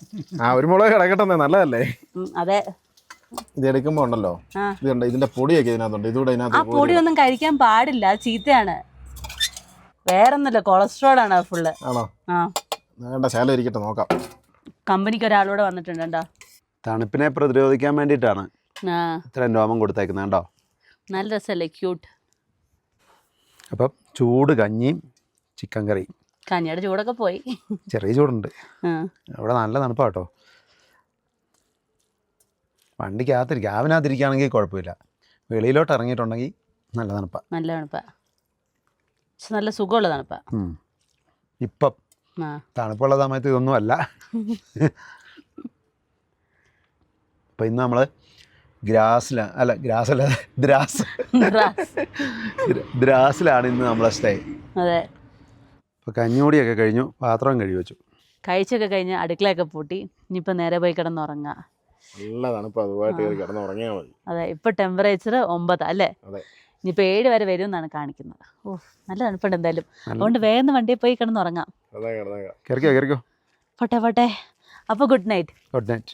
ആ, ഒരു മുളക് കിടക്കട്ടെ, നല്ലതല്ലേ? അതെ. ഇത് എടുക്കുമ്പോ ഉണ്ടല്ലോ, ഇത് ഇതിന്റെ പൊടിയൊക്കെ ഇതിനകത്തുണ്ട്. ഇതുകൂടെ ആ പൊടിയൊന്നും കഴിക്കാൻ പാടില്ല, ചീത്തയാണ്. വേറൊന്നുമില്ല, കൊളസ്ട്രോൾ ആണ് ഫുള്ള്. ആണോ? ആ, വേണ്ട, ശാലം ഇരിക്കട്ടെ, നോക്കാം. കമ്പനിക്ക് ഒരാളൂടെ വന്നിട്ടുണ്ട് കേട്ടോ. തണുപ്പിനെ പ്രതിരോധിക്കാൻ വേണ്ടിയിട്ടാണ് ആ, ഇത്രയും രോമം കൊടുത്തേക്കുന്നത് കേട്ടോ. നല്ല രസമല്ലേ, ക്യൂട്ട്. അപ്പം ചൂട് കഞ്ഞിയും ചിക്കൻ കറിയും. കഞ്ഞിയുടെ ചൂടൊക്കെ പോയി, ചെറിയ ചൂടുണ്ട്. ആ, അവിടെ നല്ല തണുപ്പാണ് കേട്ടോ. വണ്ടിക്കകത്തിരിക്കുക, ക്യാബിനകത്തിരിക്കുകയാണെങ്കിൽ കുഴപ്പമില്ല, വെളിയിലോട്ട് ഇറങ്ങിയിട്ടുണ്ടെങ്കിൽ നല്ല തണുപ്പാണ്. നല്ല തണുപ്പാണ്, പക്ഷെ നല്ല സുഖമുള്ള തണുപ്പാണ്. ഇപ്പം ആ, തണുപ്പുള്ള സമയത്ത് ഇതൊന്നും അല്ല. അപ്പം ഇന്ന് നമ്മൾ ദ്രാസിലാണ് ഇന്ന് നമ്മളെ സ്റ്റേ. അതെ. അപ്പോൾ കഞ്ഞൂടിയൊക്കെ കഴിഞ്ഞു, പാത്രം കഴുകി വെച്ചു. കഴിച്ചൊക്കെ കഴിഞ്ഞ് അടുക്കളയൊക്കെ പൂട്ടി. ഇനിയിപ്പോൾ നേരെ പോയി കിടന്നുറങ്ങാം. നല്ല തണുപ്പ്, അതുമായിട്ട് കിടന്ന് ഉറങ്ങിയാൽ മതി. അതെ, ഇപ്പോൾ ടെമ്പറേച്ചർ 9 അല്ലേ? ഇനിയിപ്പോൾ 7 വരെ വരും എന്നാണ് കാണിക്കുന്നത്. ഓ, നല്ല തണുപ്പുണ്ട് എന്തായാലും. അതുകൊണ്ട് വേഗം വണ്ടിയിൽ പോയി കിടന്നുറങ്ങാം. കയറിക്കോ. പോട്ടെ. അപ്പോൾ ഗുഡ് നൈറ്റ്. Good night.